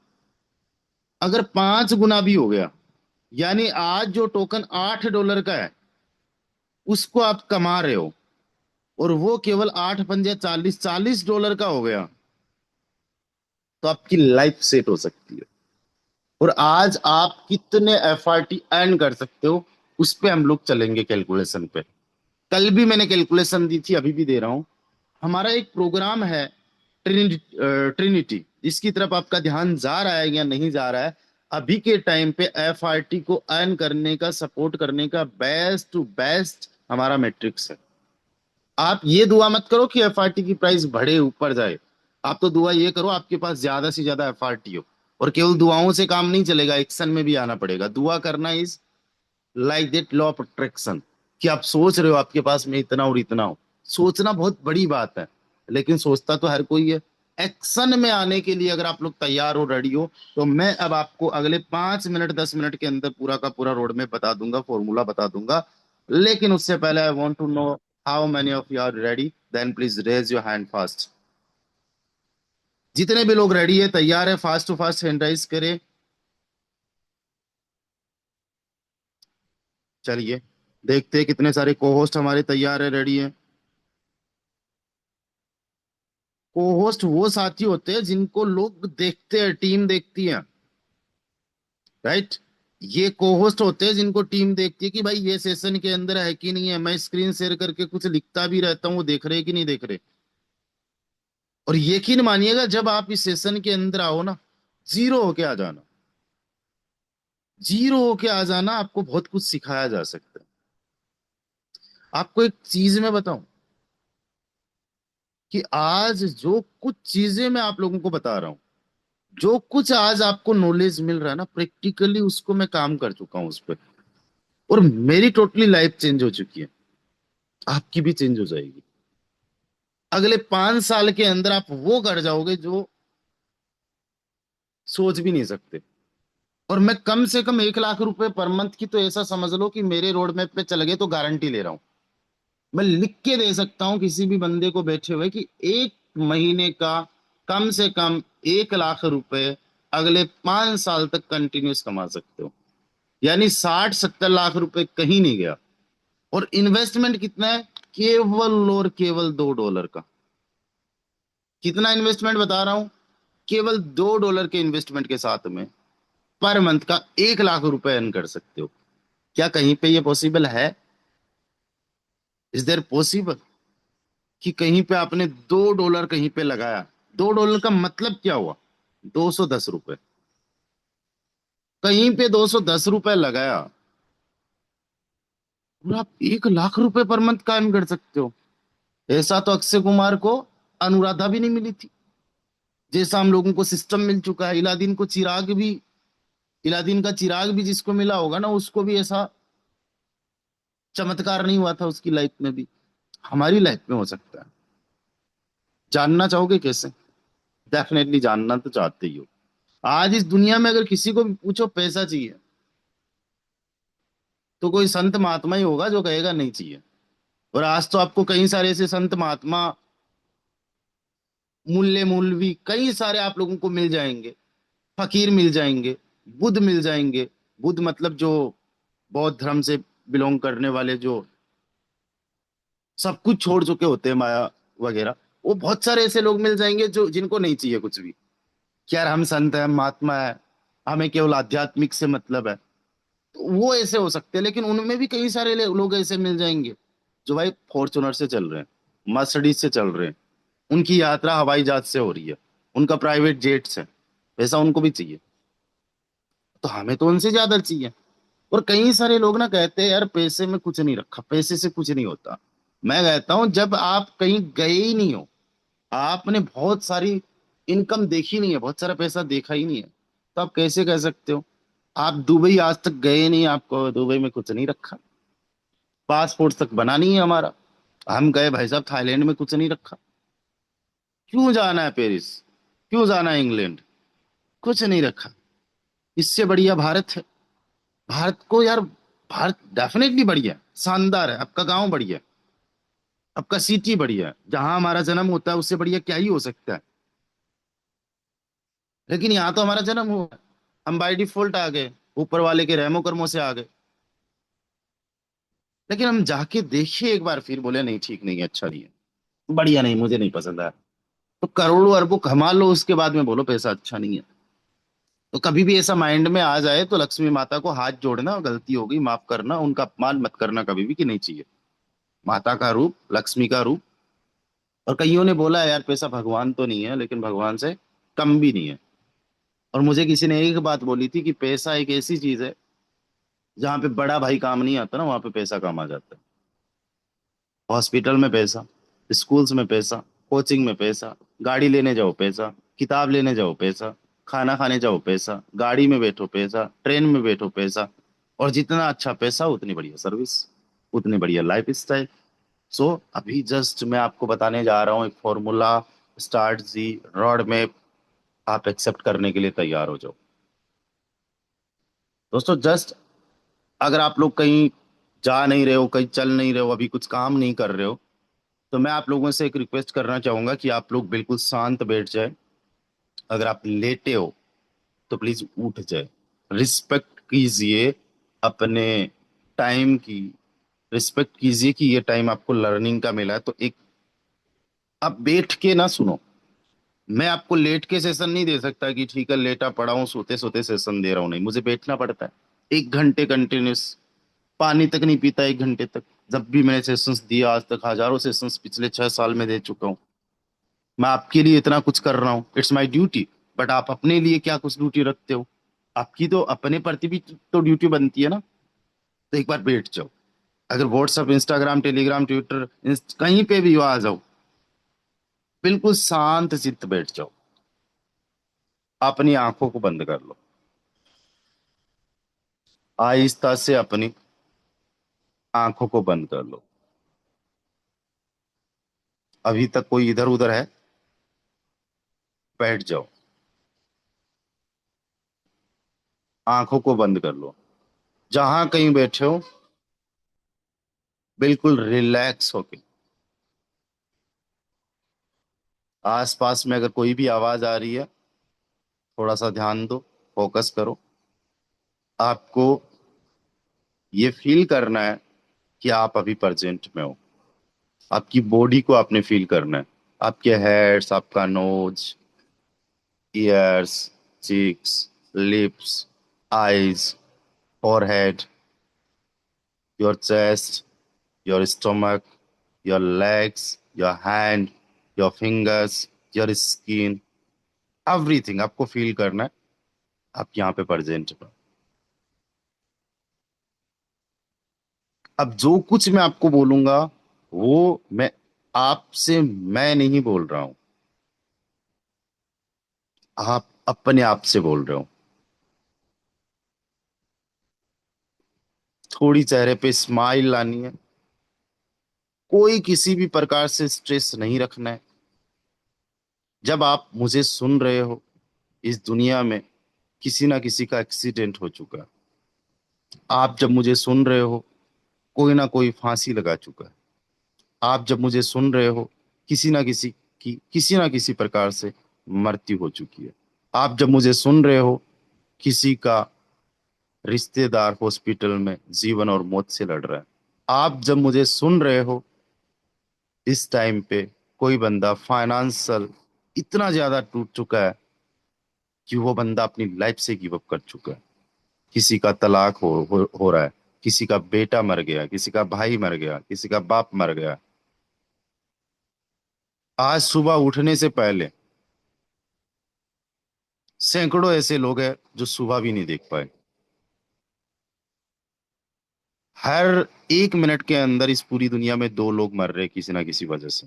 अगर 5 गुना भी हो गया, यानी आज जो टोकन $8 का है, उसको आप कमा रहे हो, और वो केवल 8 पंजे 40 $40 का हो गया, तो आपकी लाइफ सेट हो सकती है। और आज आप कितने एफआरटी अर्न कर सकते हो, उस पे हम लोग चलेंगे कैलकुलेशन पे। कल भी मैंने कैलकुलेशन दी थी, अभी भी दे रहा हूं। हमारा एक प्रोग्राम है, ट्रिनिटी, जिसकी तरफ आपका ध्यान जा रहा है या नहीं जा रहा है? अभी के टाइम पे एफआरटी को अर्न करने का, सपोर्ट करने का बेस्ट टू बेस्ट हमारा मैट्रिक्स है। आप ये दुआ मत करो कि एफआरटी की प्राइस बढ़े, ऊपर जाए। आप तो दुआ ये करो आपके पास ज्यादा से ज्यादा एफआरटी हो। और केवल दुआओं से काम नहीं चलेगा, एक्शन में भी आना पड़ेगा। दुआ करना is like that law of attraction, कि आप सोच रहे हो आपके पास में इतना और इतना हो। सोचना बहुत बड़ी बात है, लेकिन सोचता तो हर कोई है। एक्शन में आने के लिए अगर आप लोग तैयार हो, रेडी हो, तो मैं अब आपको अगले 5 मिनट 10 मिनट के अंदर पूरा का पूरा रोड मैप बता दूंगा, फॉर्मूला बता दूंगा। लेकिन उससे पहले I want to know how many of you are ready, then please raise your hand fast. जितने भी लोग रेडी है, तैयार है, fast to fast hand rise करें। चलिए देखते हैं कितने सारे को होस्ट हमारे तैयार है, रेडी है। को होस्ट वो साथी होते हैं जिनको लोग देखते हैं, टीम देखती है, राइट? ये को होस्ट होते हैं जिनको टीम देखती है कि भाई ये सेशन के अंदर है कि नहीं है। मैं स्क्रीन शेयर करके कुछ लिखता भी रहता हूँ, वो देख रहे कि नहीं देख रहे। और यकीन मानिएगा, जब आप इस सेशन के अंदर आओ ना, जीरो होके आ जाना। जीरो होके आ जाना, आपको बहुत कुछ सिखाया जा सकता है। आपको एक चीज मैं बताऊं, कि आज जो कुछ चीजें मैं आप लोगों को बता रहा हूं, जो कुछ आज आपको नॉलेज मिल रहा है ना, प्रैक्टिकली उसको मैं काम कर चुका हूं उस पर। और मेरी टोटली लाइफ चेंज हो चुकी है, आपकी भी चेंज हो जाएगी। अगले 5 साल के अंदर आप वो कर जाओगे जो सोच भी नहीं सकते। और मैं कम से कम 1 लाख रुपए पर मंथ की, तो ऐसा समझ लो कि मेरे रोड मैप पे चल गए तो गारंटी ले रहा हूं। मैं लिख के दे सकता हूं किसी भी बंदे को बैठे हुए, कि 1 महीने का कम से कम 1 लाख रुपए अगले 5 साल तक कंटिन्यूस कमा सकते हो। यानी 60 70 लाख रुपए कहीं नहीं गया। और इन्वेस्टमेंट कितना है? केवल और केवल $2 का। कितना इन्वेस्टमेंट बता रहा हूं? केवल $2 के इन्वेस्टमेंट के साथ में पर मंथ का 1 लाख रुपए अर्न कर सकते हो। क्या कहीं पे ये पॉसिबल है? इज देयर पॉसिबल कि कहीं पे आपने $2 कहीं पे लगाया? $2 का मतलब क्या हुआ? $210। कहीं पे $210 लगाया और आप $1 लाख पर मंथ कायम कर सकते हो। ऐसा तो अक्षय कुमार को अनुराधा भी नहीं मिली थी, जैसा हम लोगों को सिस्टम मिल चुका है। इलादीन का चिराग भी जिसको मिला होगा ना, उसको भी ऐसा चमत्कार नहीं हुआ था उसकी लाइफ में भी। हमारी लाइफ में हो सकता है। जानना चाहोगे कैसे? डेफिनेटली जानना तो चाहते ही हो। आज इस दुनिया में अगर किसी को भी पूछो पैसा चाहिए, तो कोई संत महात्मा ही होगा जो कहेगा नहीं चाहिए। और आज तो आपको कई सारे ऐसे संत महात्मा, मूल्य मूलवी कई सारे आप लोगों को मिल जाएंगे। फकीर मिल जाएंगे, बुद्ध मिल जाएंगे। बुद्ध मतलब जो बौद्ध धर्म से बिलोंग करने वाले, जो सब कुछ छोड़ चुके होते हैं, माया वगैरह। वो बहुत सारे ऐसे लोग मिल जाएंगे जो जिनको नहीं चाहिए कुछ भी, कि यार हम संत हैं, हम महात्मा है, हमें केवल आध्यात्मिक से मतलब है। तो वो ऐसे हो सकते हैं, लेकिन उनमें भी कई सारे लोग ऐसे मिल जाएंगे जो भाई फॉर्चुनर से चल रहे हैं, मर्सिडीज से चल रहे हैं, उनकी यात्रा हवाई जहाज से हो रही है, उनका प्राइवेट जेट्स है। वैसा उनको भी चाहिए, तो हमें तो उनसे ज्यादा चाहिए। और कई सारे लोग ना कहते हैं यार पैसे में कुछ नहीं रखा, पैसे से कुछ नहीं होता। मैं कहता हूं जब आप कहीं गए ही नहीं हो, आपने बहुत सारी इनकम देखी नहीं है, बहुत सारा पैसा देखा ही नहीं है, तो आप कैसे कह सकते हो? आप दुबई आज तक गए नहीं, आपको दुबई में कुछ नहीं रखा, पासपोर्ट तक बना नहीं है हमारा। हम गए भाई साहब थाईलैंड में, कुछ नहीं रखा। क्यों जाना है पेरिस? क्यों जाना है इंग्लैंड? कुछ नहीं रखा। इससे बढ़िया भारत है। भारत को यार, भारत डेफिनेटली बढ़िया है, शानदार है। आपका गांव बढ़िया है, आपका सिटी बढ़िया है, जहां हमारा जन्म होता है उससे बढ़िया क्या ही हो सकता है। लेकिन यहाँ तो हमारा जन्म हुआ है, हम बाय डिफॉल्ट आ गए, ऊपर वाले के रहमो कर्मों से आ गए। लेकिन हम जाके देखिए एक बार, फिर बोले नहीं ठीक नहीं है, अच्छा नहीं है, बढ़िया नहीं, मुझे नहीं पसंद आया। तो करोड़ों अरबों कमा लो, उसके बाद में बोलो पैसा अच्छा नहीं है। तो कभी भी ऐसा माइंड में आ जाए तो लक्ष्मी माता को हाथ जोड़ना, गलती हो गई माफ करना, उनका अपमान मत करना कभी भी, कि नहीं चाहिए। माता का रूप, लक्ष्मी का रूप। और कईयों ने बोला है यार पैसा भगवान तो नहीं है, लेकिन भगवान से कम भी नहीं है। और मुझे किसी ने एक बात बोली थी कि पैसा एक ऐसी चीज है, जहाँ पे बड़ा भाई काम नहीं आता ना, वहां पे पैसा काम आ जाता है। हॉस्पिटल में पैसा, स्कूल्स में पैसा, कोचिंग में पैसा, गाड़ी लेने जाओ पैसा, किताब लेने जाओ पैसा, खाना खाने जाओ पैसा, गाड़ी में बैठो पैसा, ट्रेन में बैठो पैसा। और जितना अच्छा पैसा उतनी बढ़िया सर्विस, उतनी बढ़िया लाइफ स्टाइल। सो अभी जस्ट मैं आपको बताने जा रहा हूँ एक फॉर्मूला, स्टार्ट जी, रोड मैप। आप एक्सेप्ट करने के लिए तैयार हो जाओ दोस्तों। जस्ट अगर आप लोग कहीं जा नहीं रहे हो, कहीं चल नहीं रहे हो, अभी कुछ काम नहीं कर रहे हो, तो मैं आप लोगों से एक रिक्वेस्ट करना चाहूंगा कि आप लोग बिल्कुल शांत बैठ जाए। अगर आप लेटे हो तो प्लीज उठ जाए। रिस्पेक्ट कीजिए अपने टाइम की। रिस्पेक्ट कीजिए कि ये टाइम आपको लर्निंग का मिला है। तो एक, आप बैठ के ना सुनो। मैं आपको लेट के सेशन नहीं दे सकता कि ठीक है लेटा पड़ा हूँ, सोते सोते सेशन दे रहा हूँ, नहीं, मुझे बैठना पड़ता है 1 घंटे कंटिन्यूस। पानी तक नहीं पीता 1 घंटे तक। जब भी मैंने सेशंस दिए आज तक, हजारों सेशंस पिछले 6 साल में दे चुका हूँ। मैं आपके लिए इतना कुछ कर रहा हूँ, इट्स माई ड्यूटी। बट आप अपने लिए क्या कुछ ड्यूटी रखते हो? आपकी तो अपने प्रति भी तो ड्यूटी बनती है ना। तो एक बार बैठ जाओ। अगर व्हाट्सअप, इंस्टाग्राम, टेलीग्राम, ट्विटर, कहीं पे भी हो, आ जाओ। बिल्कुल शांत चित्त बैठ जाओ। अपनी आंखों को बंद कर लो। आहिस्ता से अपनी आंखों को बंद कर लो। अभी तक कोई इधर उधर है? बैठ जाओ। आंखों को बंद कर लो। जहां कहीं बैठे हो, बिल्कुल रिलैक्स होके। आसपास में अगर कोई भी आवाज आ रही है, थोड़ा सा ध्यान दो, फोकस करो। आपको ये फील करना है कि आप अभी प्रेजेंट में हो। आपकी बॉडी को आपने फील करना है। आपके हेड्स, आपका nose, ears, cheeks, lips, eyes, forehead, your chest, your stomach, your legs, your hand, your fingers, your skin, everything आपको फील करना है। आप यहाँ पे प्रेजेंट हो। अब जो कुछ मैं आपको बोलूंगा वो मैं आपसे मैं नहीं बोल रहा हूं, आप अपने आप से बोल रहे हो। थोड़ी चेहरे पे स्माइल लानी है। कोई किसी भी प्रकार से स्ट्रेस नहीं रखना है। जब आप मुझे सुन रहे हो, इस दुनिया में किसी ना किसी का एक्सीडेंट हो चुका है। आप जब मुझे सुन रहे हो, कोई ना कोई फांसी लगा चुका है। आप जब मुझे सुन रहे हो, किसी ना किसी की किसी ना किसी प्रकार से मृत्यु हो चुकी है। आप जब मुझे सुन रहे हो, किसी का रिश्तेदार हॉस्पिटल में जीवन और मौत से लड़ रहा है। आप जब मुझे सुन रहे हो, इस टाइम पे कोई बंदा फाइनेंशियल इतना ज्यादा टूट चुका है कि वो बंदा अपनी लाइफ से गिव अप कर चुका है। किसी का तलाक हो रहा है, किसी का बेटा मर गया, किसी का भाई मर गया, किसी का बाप मर गया। आज सुबह उठने से पहले सैकड़ों ऐसे लोग हैं जो सुबह भी नहीं देख पाए। हर 1 मिनट के अंदर इस पूरी दुनिया में 2 लोग मर रहे हैं किसी ना किसी वजह से।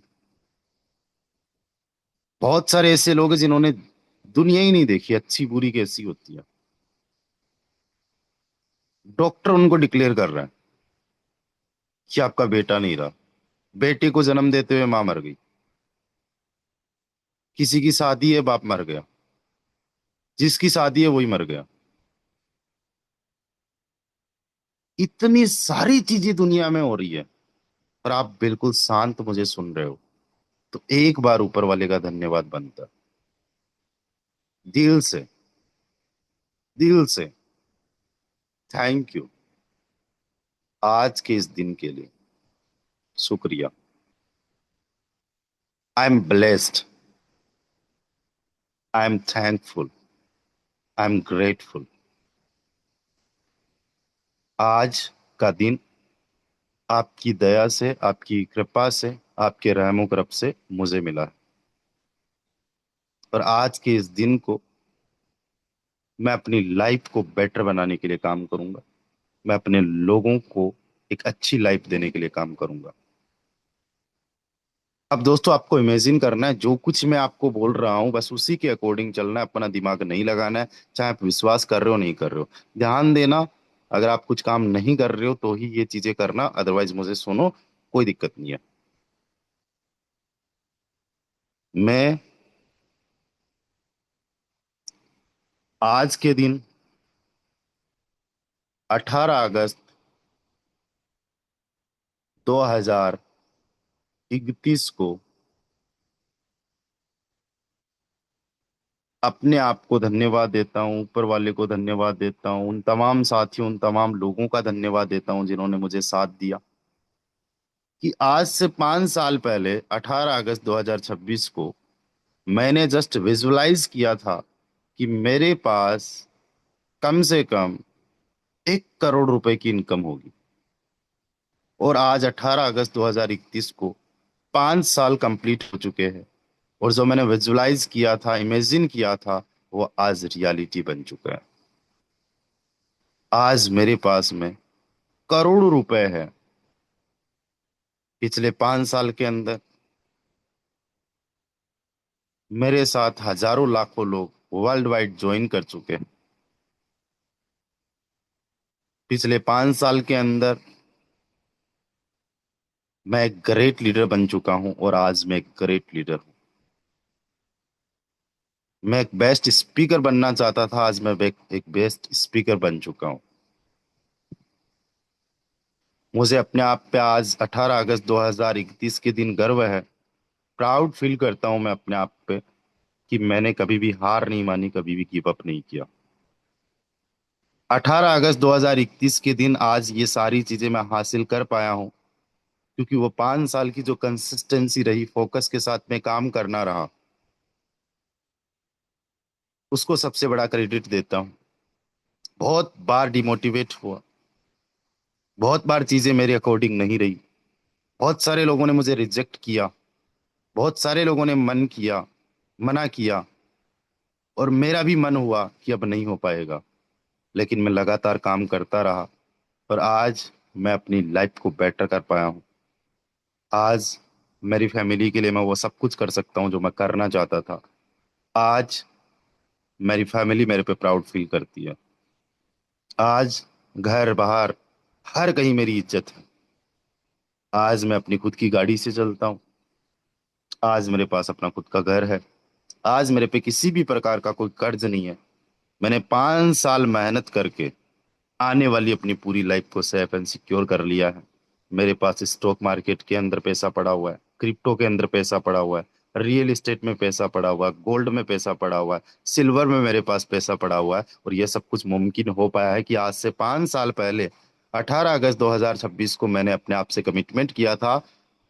बहुत सारे ऐसे लोग हैं जिन्होंने दुनिया ही नहीं देखी अच्छी बुरी कैसी होती है। डॉक्टर उनको डिक्लेयर कर रहा है कि आपका बेटा नहीं रहा। बेटे को जन्म देते हुए मां मर गई। किसी की शादी है, बाप मर गया। जिसकी शादी है वही मर गया। इतनी सारी चीजें दुनिया में हो रही है, और आप बिल्कुल शांत मुझे सुन रहे हो। तो एक बार ऊपर वाले का धन्यवाद बनता है। दिल से, दिल से थैंक यू आज के इस दिन के लिए। शुक्रिया। I am blessed. I am thankful. I am grateful. आज का दिन आपकी दया से, आपकी कृपा से, आपके रहमो करम से मुझे मिला है। और आज के इस दिन को मैं अपनी लाइफ को बेटर बनाने के लिए काम करूंगा। मैं अपने लोगों को एक अच्छी लाइफ देने के लिए काम करूंगा। अब दोस्तों, आपको इमेजिन करना है जो कुछ मैं आपको बोल रहा हूँ बस उसी के अकॉर्डिंग चलना है। अपना दिमाग नहीं लगाना है। चाहे आप विश्वास कर रहे हो नहीं कर रहे हो, ध्यान देना। अगर आप कुछ काम नहीं कर रहे हो तो ही ये चीजें करना, अदरवाइज मुझे सुनो, कोई दिक्कत नहीं है। मैं आज के दिन 18 अगस्त 2031 को अपने आप को धन्यवाद देता हूँ, ऊपर वाले को धन्यवाद देता हूँ, उन तमाम साथियों, उन तमाम लोगों का धन्यवाद देता हूँ जिन्होंने मुझे साथ दिया। कि आज से 5 साल पहले 18 अगस्त 2026 को मैंने जस्ट विजुलाइज किया था कि मेरे पास कम से कम 1 करोड़ रुपए की इनकम होगी। और आज 18 अगस्त 2031 को 5 साल कंप्लीट हो चुके हैं। और जो मैंने विजुलाइज किया था, इमेजिन किया था, वो आज रियलिटी बन चुका है। आज मेरे पास में करोड़ों रुपए है। पिछले 5 साल के अंदर मेरे साथ हजारों लाखों लोग वर्ल्ड वाइड ज्वाइन कर चुके हैं। पिछले 5 साल के अंदर मैं एक ग्रेट लीडर बन चुका हूं, और आज मैं एक ग्रेट लीडर हूं। मैं एक बेस्ट स्पीकर बनना चाहता था, आज मैं एक बेस्ट स्पीकर बन चुका हूं। मुझे अपने आप पे आज 18 अगस्त 2031 के दिन गर्व है। प्राउड फील करता हूं मैं अपने आप पे कि मैंने कभी भी हार नहीं मानी, कभी भी गिव अप नहीं किया। 18 अगस्त 2031 के दिन आज ये सारी चीजें मैं हासिल कर पाया हूं, क्योंकि वो 5 साल की जो कंसिस्टेंसी रही, फोकस के साथ में काम करना रहा, उसको सबसे बड़ा क्रेडिट देता हूँ। बहुत बार डिमोटिवेट हुआ, बहुत बार चीजें मेरे अकॉर्डिंग नहीं रही, बहुत सारे लोगों ने मुझे रिजेक्ट किया, बहुत सारे लोगों ने मना किया, और मेरा भी मन हुआ कि अब नहीं हो पाएगा, लेकिन मैं लगातार काम करता रहा, और आज मैं अपनी लाइफ को बेटर कर पाया हूँ। आज मेरी फैमिली के लिए मैं वो सब कुछ कर सकता हूँ जो मैं करना चाहता था। आज मेरी फैमिली मेरे पे प्राउड फील करती है। आज घर बाहर हर कहीं मेरी इज्जत है। आज मैं अपनी खुद की गाड़ी से चलता हूँ। आज मेरे पास अपना खुद का घर है। आज मेरे पे किसी भी प्रकार का कोई कर्ज नहीं है। मैंने 5 साल मेहनत करके आने वाली अपनी पूरी लाइफ को सेफ एंड सिक्योर कर लिया है। मेरे पास स्टॉक मार्केट के अंदर पैसा पड़ा हुआ है, क्रिप्टो के अंदर पैसा पड़ा हुआ है, रियल एस्टेट में पैसा पड़ा हुआ है, गोल्ड में पैसा पड़ा हुआ है, सिल्वर में मेरे पास पैसा पड़ा हुआ है। और ये सब कुछ मुमकिन हो पाया है कि आज से 5 साल पहले 18 अगस्त 2026 को मैंने अपने आप से कमिटमेंट किया था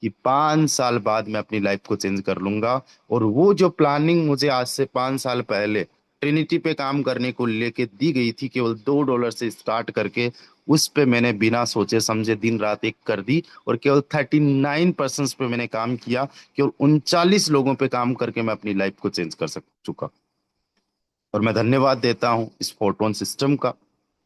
कि 5 साल बाद मैं अपनी लाइफ को चेंज कर लूंगा। और वो जो प्लानिंग मुझे आज से 5 साल पहले ट्रिनिटी पे काम करने को लेके दी गई थी, केवल $2 से स्टार्ट करके, उस पे मैंने बिना सोचे समझे दिन रात एक कर दी। और केवल 39% पे मैंने काम किया। केवल 39 लोगों पे काम करके मैं अपनी लाइफ को चेंज कर सक चुका। और मैं धन्यवाद देता हूँ इस फोटोन सिस्टम का,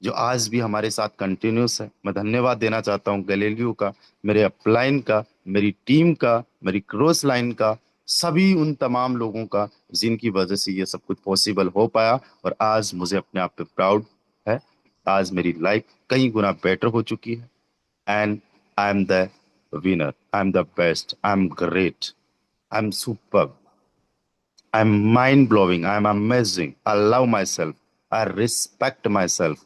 जो आज भी हमारे साथ कंटिन्यूस है। मैं धन्यवाद देना चाहता हूँ गैलीलियो का, मेरे अपलाइन का, मेरी टीम का, मेरी क्रॉस लाइन का, सभी उन तमाम लोगों का जिनकी वजह से ये सब कुछ पॉसिबल हो पाया। और आज मुझे अपने आप पे प्राउड है। आज मेरी लाइफ कई गुना बेटर हो चुकी है। And I am the winner, I am the best, I am great, I am super, I'm mind blowing. I'm amazing. I love myself. I respect myself.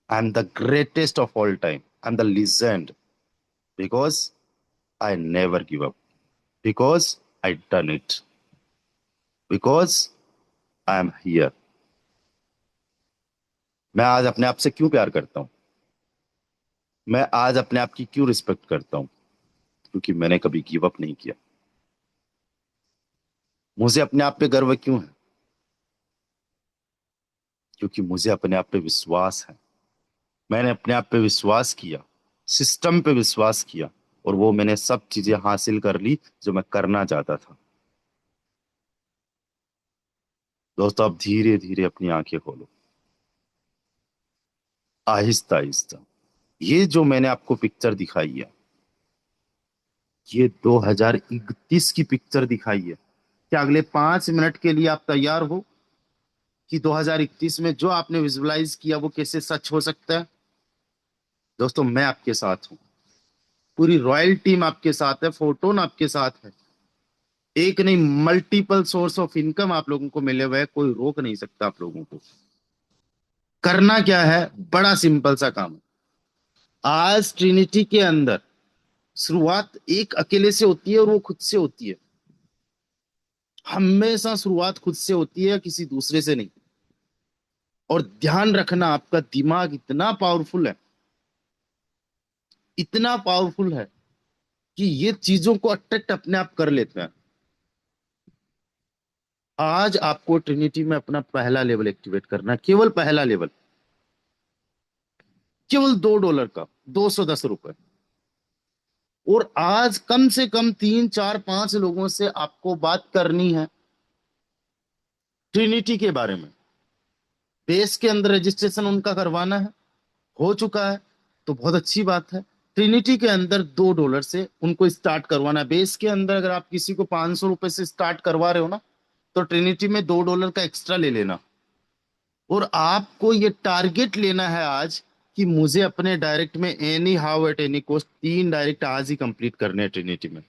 I'm the greatest of all time. I'm the legend because I never give up. Because I done it. Because I am here. मैं आज अपने आप से क्यों प्यार करता हूँ? मैं आज अपने आप की क्यों रिस्पेक्ट करता हूँ? क्योंकि मैंने कभी गिव अप नहीं किया। मुझे अपने आप पे गर्व क्यों है? क्योंकि मुझे अपने आप पे विश्वास है। मैंने अपने आप पे विश्वास किया, सिस्टम पे विश्वास किया, और वो मैंने सब चीजें हासिल कर ली जो मैं करना चाहता था। दोस्तों, अब धीरे धीरे अपनी आंखें खोलो, आहिस्ता आहिस्ता। ये जो मैंने आपको पिक्चर दिखाई है, ये 2031 की पिक्चर दिखाई है। क्या अगले 5 मिनट के लिए आप तैयार हो कि 2031 में जो आपने विजुअलाइज किया वो कैसे सच हो सकता है? दोस्तों, मैं आपके साथ हूँ। पूरी रॉयल टीम आपके साथ है, फोटोन आपके साथ है। एक नहीं, मल्टीपल सोर्स ऑफ इनकम आप लोगों को मिले हुए हैं। कोई रोक नहीं सकता आप लोगों को। करना क्या है? बड़ा सिंपल सा काम है। आज ट्रिनिटी के अंदर शुरुआत एक अकेले से होती है, और वो खुद से होती है। हमेशा शुरुआत खुद से होती है, किसी दूसरे से नहीं। और ध्यान रखना, आपका दिमाग इतना पावरफुल है, इतना पावरफुल है कि ये चीजों को अट्रैक्ट अपने आप कर लेते हैं। आज आपको ट्रिनिटी में अपना पहला लेवल एक्टिवेट करना है, केवल पहला लेवल, केवल $2 का, ₹210। और आज कम से कम 3 4 5 लोगों से आपको बात करनी है ट्रिनिटी के बारे में। बेस के अंदर रजिस्ट्रेशन उनका करवाना है, हो चुका है तो बहुत अच्छी बात है। ट्रिनिटी के अंदर $2 से उनको स्टार्ट करवाना है। बेस के अंदर अगर आप किसी को ₹500 से स्टार्ट करवा रहे हो ना, तो ट्रिनिटी में $2 का एक्स्ट्रा ले लेना। और आपको ये टारगेट लेना है आज कि मुझे अपने डायरेक्ट में any how at any cost 3 direct आज ही कंप्लीट करने हैं ट्रिनिटी में।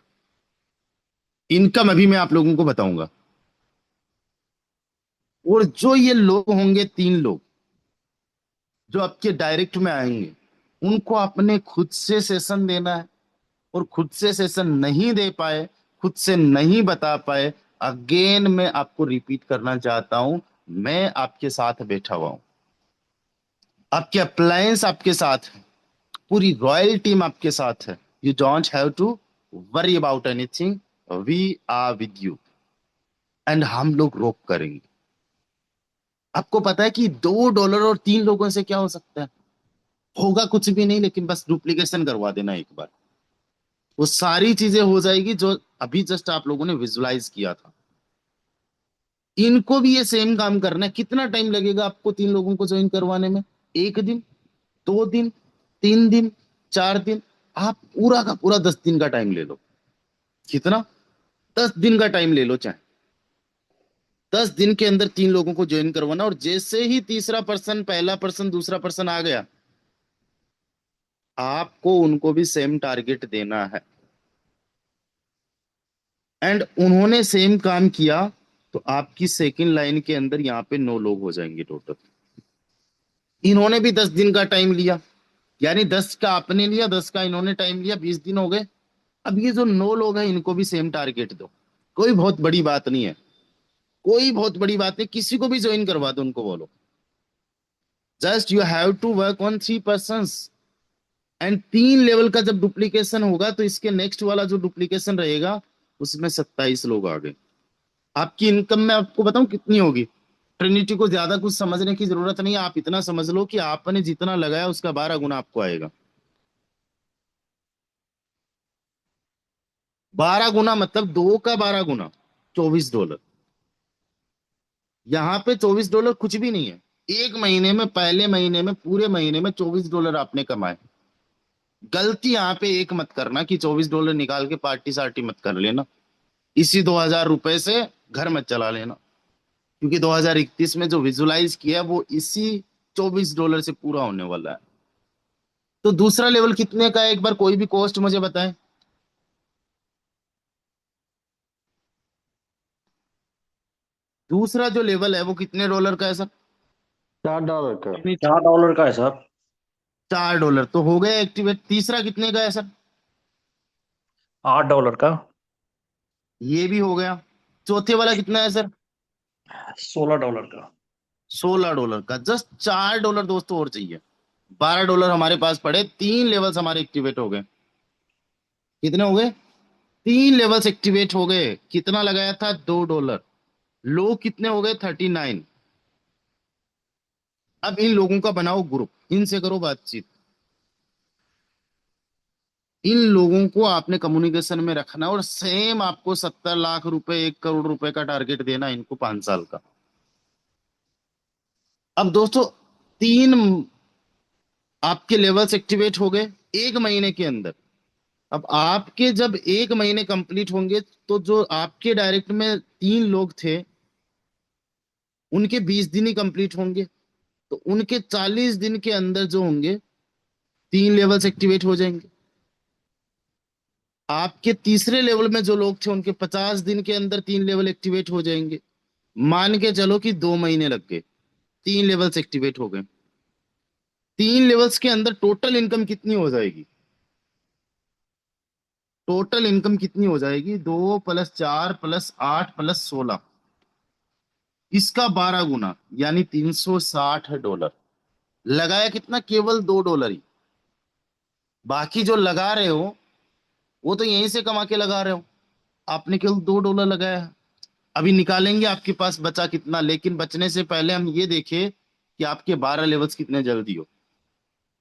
इनकम अभी मैं आप लोगों को बताऊंगा। और जो ये लोग होंगे, 3 लोग जो आपके डायरेक्ट में आएंगे, उनको आपने खुद से सेशन देना है। और खुद से सेशन नहीं दे पाए, खुद से नहीं बता पाए, अगेन मैं आपको रिपीट करना चाहता हूं, मैं आपके साथ बैठा हुआ हूं। आपके अप्लायंस आपके साथ है, पूरी रॉयल टीम आपके साथ है। You don't have to worry about anything. We are with you. And हम लोग रोक करेंगे। आपको पता है कि $2 और 3 लोगों से क्या हो सकता है? होगा कुछ भी नहीं, लेकिन बस डुप्लीकेशन करवा देना एक बार। वो सारी चीजें हो जाएगी जो अभी जस्ट आप लोगों ने विजुलाइज किया था। इनको भी ये सेम काम करना है। कितना टाइम लगेगा आपको 3 लोगों को ज्वाइन करवाने में? 1 दिन, 2 दिन, 3 दिन, 4 दिन? आप पूरा का पूरा 10 दिन का टाइम ले लो। कितना? 10 दिन का टाइम ले लो चाहे। 10 दिन के अंदर 3 लोगों को ज्वाइन करवाना, और जैसे ही तीसरा पर्सन, पहला पर्सन, दूसरा पर्सन आ गया, आपको उनको भी सेम टारगेट देना है। एंड उन्होंने सेम काम किया, तो आपकी सेकंड लाइन के अंदर यहाँ पे 9 लोग हो जाएंगे टोटल। इन्होंने भी 10 दिन का टाइम लिया, यानी 10 का आपने लिया, 10 का इन्होंने टाइम लिया, 20 दिन हो गए। अब ये जो 9 लोग हैं इनको भी सेम टारगेट दो। कोई बहुत बड़ी बात नहीं है, कोई बहुत बड़ी बात नहीं, किसी को भी ज्वाइन करवा दो। उनको बोलो just you have to work on 3 person. And 3 level का जब डुप्लीकेशन होगा तो इसके नेक्स्ट वाला जो डुप्लीकेशन रहेगा उसमें 27 लोग आ गए। आपकी इनकम में आपको बताऊं कितनी होगी? ट्रिनिटी को ज्यादा कुछ समझने की जरूरत नहीं है, आप इतना समझ लो कि आपने जितना लगाया उसका 12 गुना आपको आएगा। 12 गुना मतलब 2 का 12 गुना, $24। यहाँ पे $24 कुछ भी नहीं है। एक महीने में, पहले महीने में, पूरे महीने में $24 आपने कमाए। गलती यहाँ पे एक मत करना कि $24 निकाल के पार्टी सार्टी मत कर लेना। इसी 2,000 रुपए से घर मत चला लेना, क्योंकि 2031 में जो विजुलाइज किया वो इसी $24 से पूरा होने वाला है। तो दूसरा लेवल कितने का है, एक बार कोई भी कॉस्ट मुझे बताए। दूसरा जो लेवल है वो कितने डॉलर का है सर? $4 का। $4 का है सर। $4 तो हो गया एक्टिवेट। तीसरा कितने का है सर? $8 का। ये भी हो गया। चौथे वाला कितना है सर? $16 का। $16 का। जस्ट $4 दोस्तों और चाहिए। $12 हमारे पास पड़े, 3 लेवल्स हमारे एक्टिवेट हो गए। कितने हो गए? 3 लेवल्स एक्टिवेट हो गए। कितना लगाया था? $2। लोग कितने हो गए? 39। अब इन लोगों का बनाओ ग्रुप, इनसे करो बातचीत। इन लोगों को आपने कम्युनिकेशन में रखना, और सेम आपको 70 लाख रुपए, 1 करोड़ रुपए का टारगेट देना इनको 5 साल का। अब दोस्तों, 3 आपके लेवल्स एक्टिवेट हो गए 1 महीने के अंदर। अब आपके जब 1 महीने कंप्लीट होंगे, तो जो आपके डायरेक्ट में 3 लोग थे उनके 20 दिन ही कंप्लीट होंगे, तो उनके 40 दिन के अंदर जो होंगे 3 लेवल्स एक्टिवेट हो जाएंगे। आपके तीसरे लेवल में जो लोग थे उनके 50 दिन के अंदर 3 लेवल एक्टिवेट हो जाएंगे। मान के चलो कि 2 महीने लग गए, 3 लेवल्स एक्टिवेट हो गए। 3 लेवल्स के अंदर टोटल इनकम कितनी हो जाएगी? टोटल इनकम कितनी हो जाएगी? 2 + 4 + 8 + 16, इसका 12 गुना, यानी $360। लगाया कितना? केवल $2 ही। बाकी जो लगा रहे हो वो तो यहीं से कमा के लगा रहे हो। आपने केवल $2 लगाया है। अभी निकालेंगे आपके पास बचा कितना, लेकिन बचने से पहले हम ये देखें कि आपके 12 लेवल्स कितने जल्दी हो।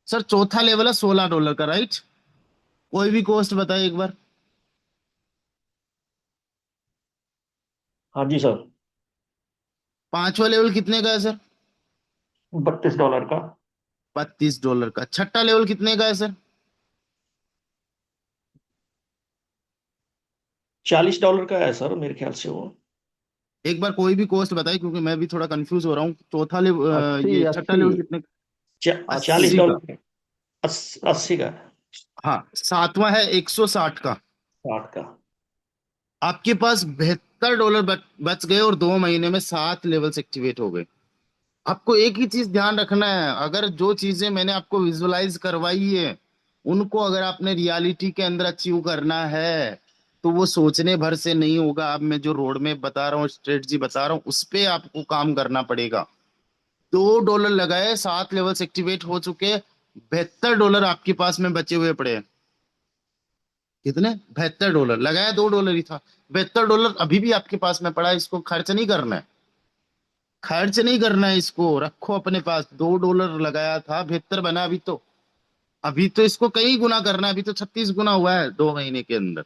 सर चौथा लेवल है $16 का, राइट? कोई भी कॉस्ट बताए एक बार। हाँ जी सर। पांचवा लेवल कितने का है सर? $32 का। $32 का। छठा लेवल कितने का है सर? $40 का है सर, मेरे ख्याल से वो। एक बार कोई भी कॉस्ट बताए, क्योंकि मैं भी थोड़ा कंफ्यूज हो रहा हूँ। चौथा लेवल, 80, ये छठा 80। लेवल कितने? चालीस 80 का। डॉलर का। 80 का। हाँ, सातवां है 160 का। 60 का। आपके पास $72 बच गए, और 2 महीने में 7 लेवल्स एक्टिवेट हो गए। आपको एक ही चीज ध्यान रखना है, अगर जो चीजें मैंने आपको विजुलाइज करवाई है उनको अगर आपने रियलिटी के अंदर अचीव करना है, तो वो सोचने भर से नहीं होगा। अब मैं जो रोड मैप बता रहा हूँ, स्ट्रेटजी बता रहा हूँ, उस पे आपको काम करना पड़ेगा। $2 लगाए, 7 लेवल्स एक्टिवेट हो चुके, $72 आपके पास में बचे हुए पड़े हैं। कितने? $72 लगाया, $2 ही था। $72 अभी भी आपके पास में पड़ा है, इसको खर्च नहीं करना है। खर्च नहीं करना है, इसको रखो अपने पास। $2 लगाया था, 72 बना अभी तो। अभी तो इसको कई गुना करना है, अभी तो 36 गुना हुआ है 2 महीने के अंदर।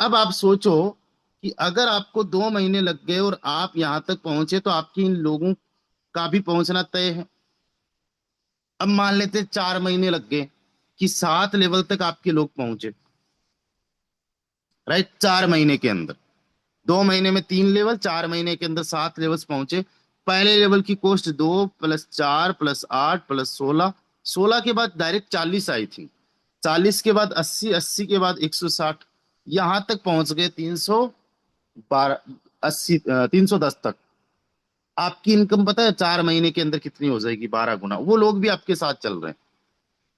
अब आप सोचो कि अगर आपको 2 महीने लग गए और आप यहां तक पहुंचे, तो आपकी इन लोगों का भी पहुंचना तय है। अब मान लेते 4 महीने लग गए कि 7 लेवल तक आपके लोग पहुंचे, राइट, 4 महीने के अंदर। 2 महीने में 3 लेवल, 4 महीने के अंदर 7 लेवल्स पहुंचे। पहले लेवल की कॉस्ट 2 + 4 + 8 + 16, 16 के बाद डायरेक्ट 40 आई थी, 40 के बाद 80, 80 के बाद 160, यहां तक पहुंच गए 312, 80, 310 तक। आपकी इनकम पता है 4 महीने के अंदर कितनी हो जाएगी? 12 गुना। वो लोग भी आपके साथ चल रहे हैं।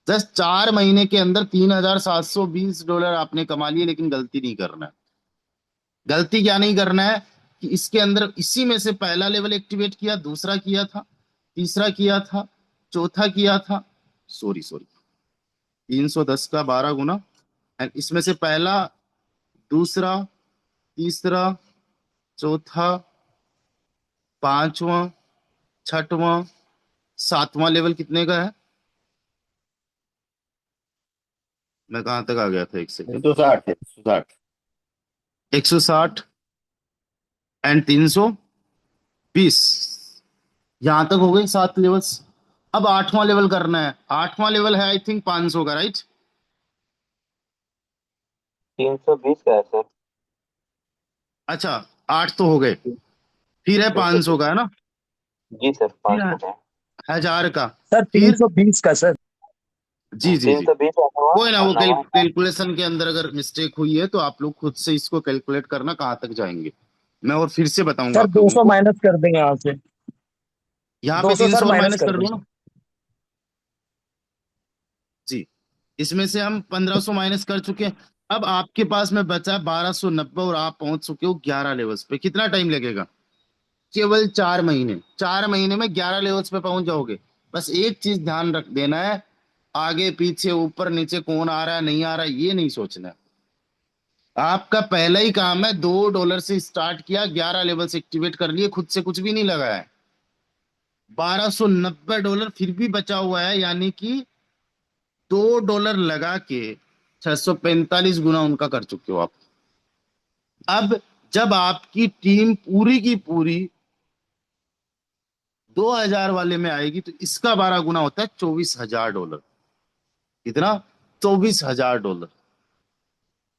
जस्ट 4 महीने के अंदर $3,720 आपने कमा लिए, लेकिन गलती नहीं करना है। गलती क्या नहीं करना है कि इसके अंदर इसी में से पहला लेवल एक्टिवेट किया, दूसरा किया था, तीसरा किया था, चौथा किया था, सॉरी सॉरी, 310 का 12 गुना, एंड इसमें से पहला, दूसरा, तीसरा, चौथा, पांचवा, छठवां, सातवां लेवल कितने का है? मैं कहां तक आ गया था, एक सेकेंड। 160 है, 160। 160 एंड 320, यहां तक हो गए 7 लेवल्स। अब 8वां लेवल करना है। 8वां लेवल है आई थिंक 500 का, राइट? 320 का है सर। अच्छा, 8 तो हो गए, फिर है 500 का, है ना? जी सर, फिर 500 है का। 1000 का, सर फिर 320 का सर। जी जी जी, 320 नवा, कोई ना, वो नवा है। कैलकुलेशन के अंदर अगर मिस्टेक हुई है तो आप लोग खुद से इसको कैलकुलेट करना कहाँ तक जाएंगे। मैं और फिर से बताऊंगा सर आप लोगों 200 को। माइनस कर देंगे यहाँ से। यहाँ पे 200 तीन सर सौ और माइनस माइनस कर कर दो देंगे। ना। जी, इसमें से हम 1500 माइनस कर चुके हैं। अब आपके पास में बचा 1290 और आप पहुंच चुके हो 11 लेवल्स पे। कितना टाइम लगेगा? केवल 4 महीने। 4 महीने में 11 लेवल्स पे पहुंच जाओगे। बस एक चीज ध्यान रख देना है, आगे पीछे ऊपर नीचे कौन आ रहा है नहीं आ रहा है ये नहीं सोचना है। आपका पहला ही काम है, $2 से स्टार्ट किया, 11 लेवल्स एक्टिवेट कर लिए, खुद से कुछ भी नहीं लगा है। $1290 फिर भी बचा हुआ है, यानी कि $2 लगा के 645 गुना उनका कर चुके हो आप। अब जब आपकी टीम पूरी की पूरी 2000 वाले में आएगी तो इसका 12 गुना होता है $24,000। कितना? $24,000।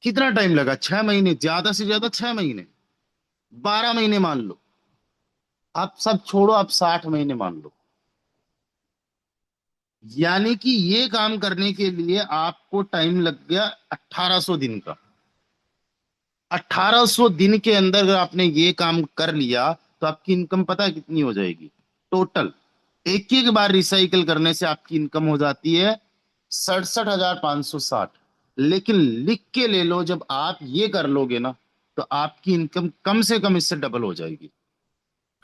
कितना टाइम लगा? 6 महीने, ज्यादा से ज्यादा 6 महीने, 12 महीने मान लो। आप सब छोड़ो, आप 60 महीने मान लो। यानी कि ये काम करने के लिए आपको टाइम लग गया 1800 दिन का। 1800 दिन के अंदर अगर आपने ये काम कर लिया तो आपकी इनकम पता है कितनी हो जाएगी? टोटल एक एक बार रिसाइकल करने से आपकी इनकम हो जाती है 67,560। लेकिन लिख के ले लो, जब आप ये कर लोगे ना तो आपकी इनकम कम से कम इससे डबल हो जाएगी।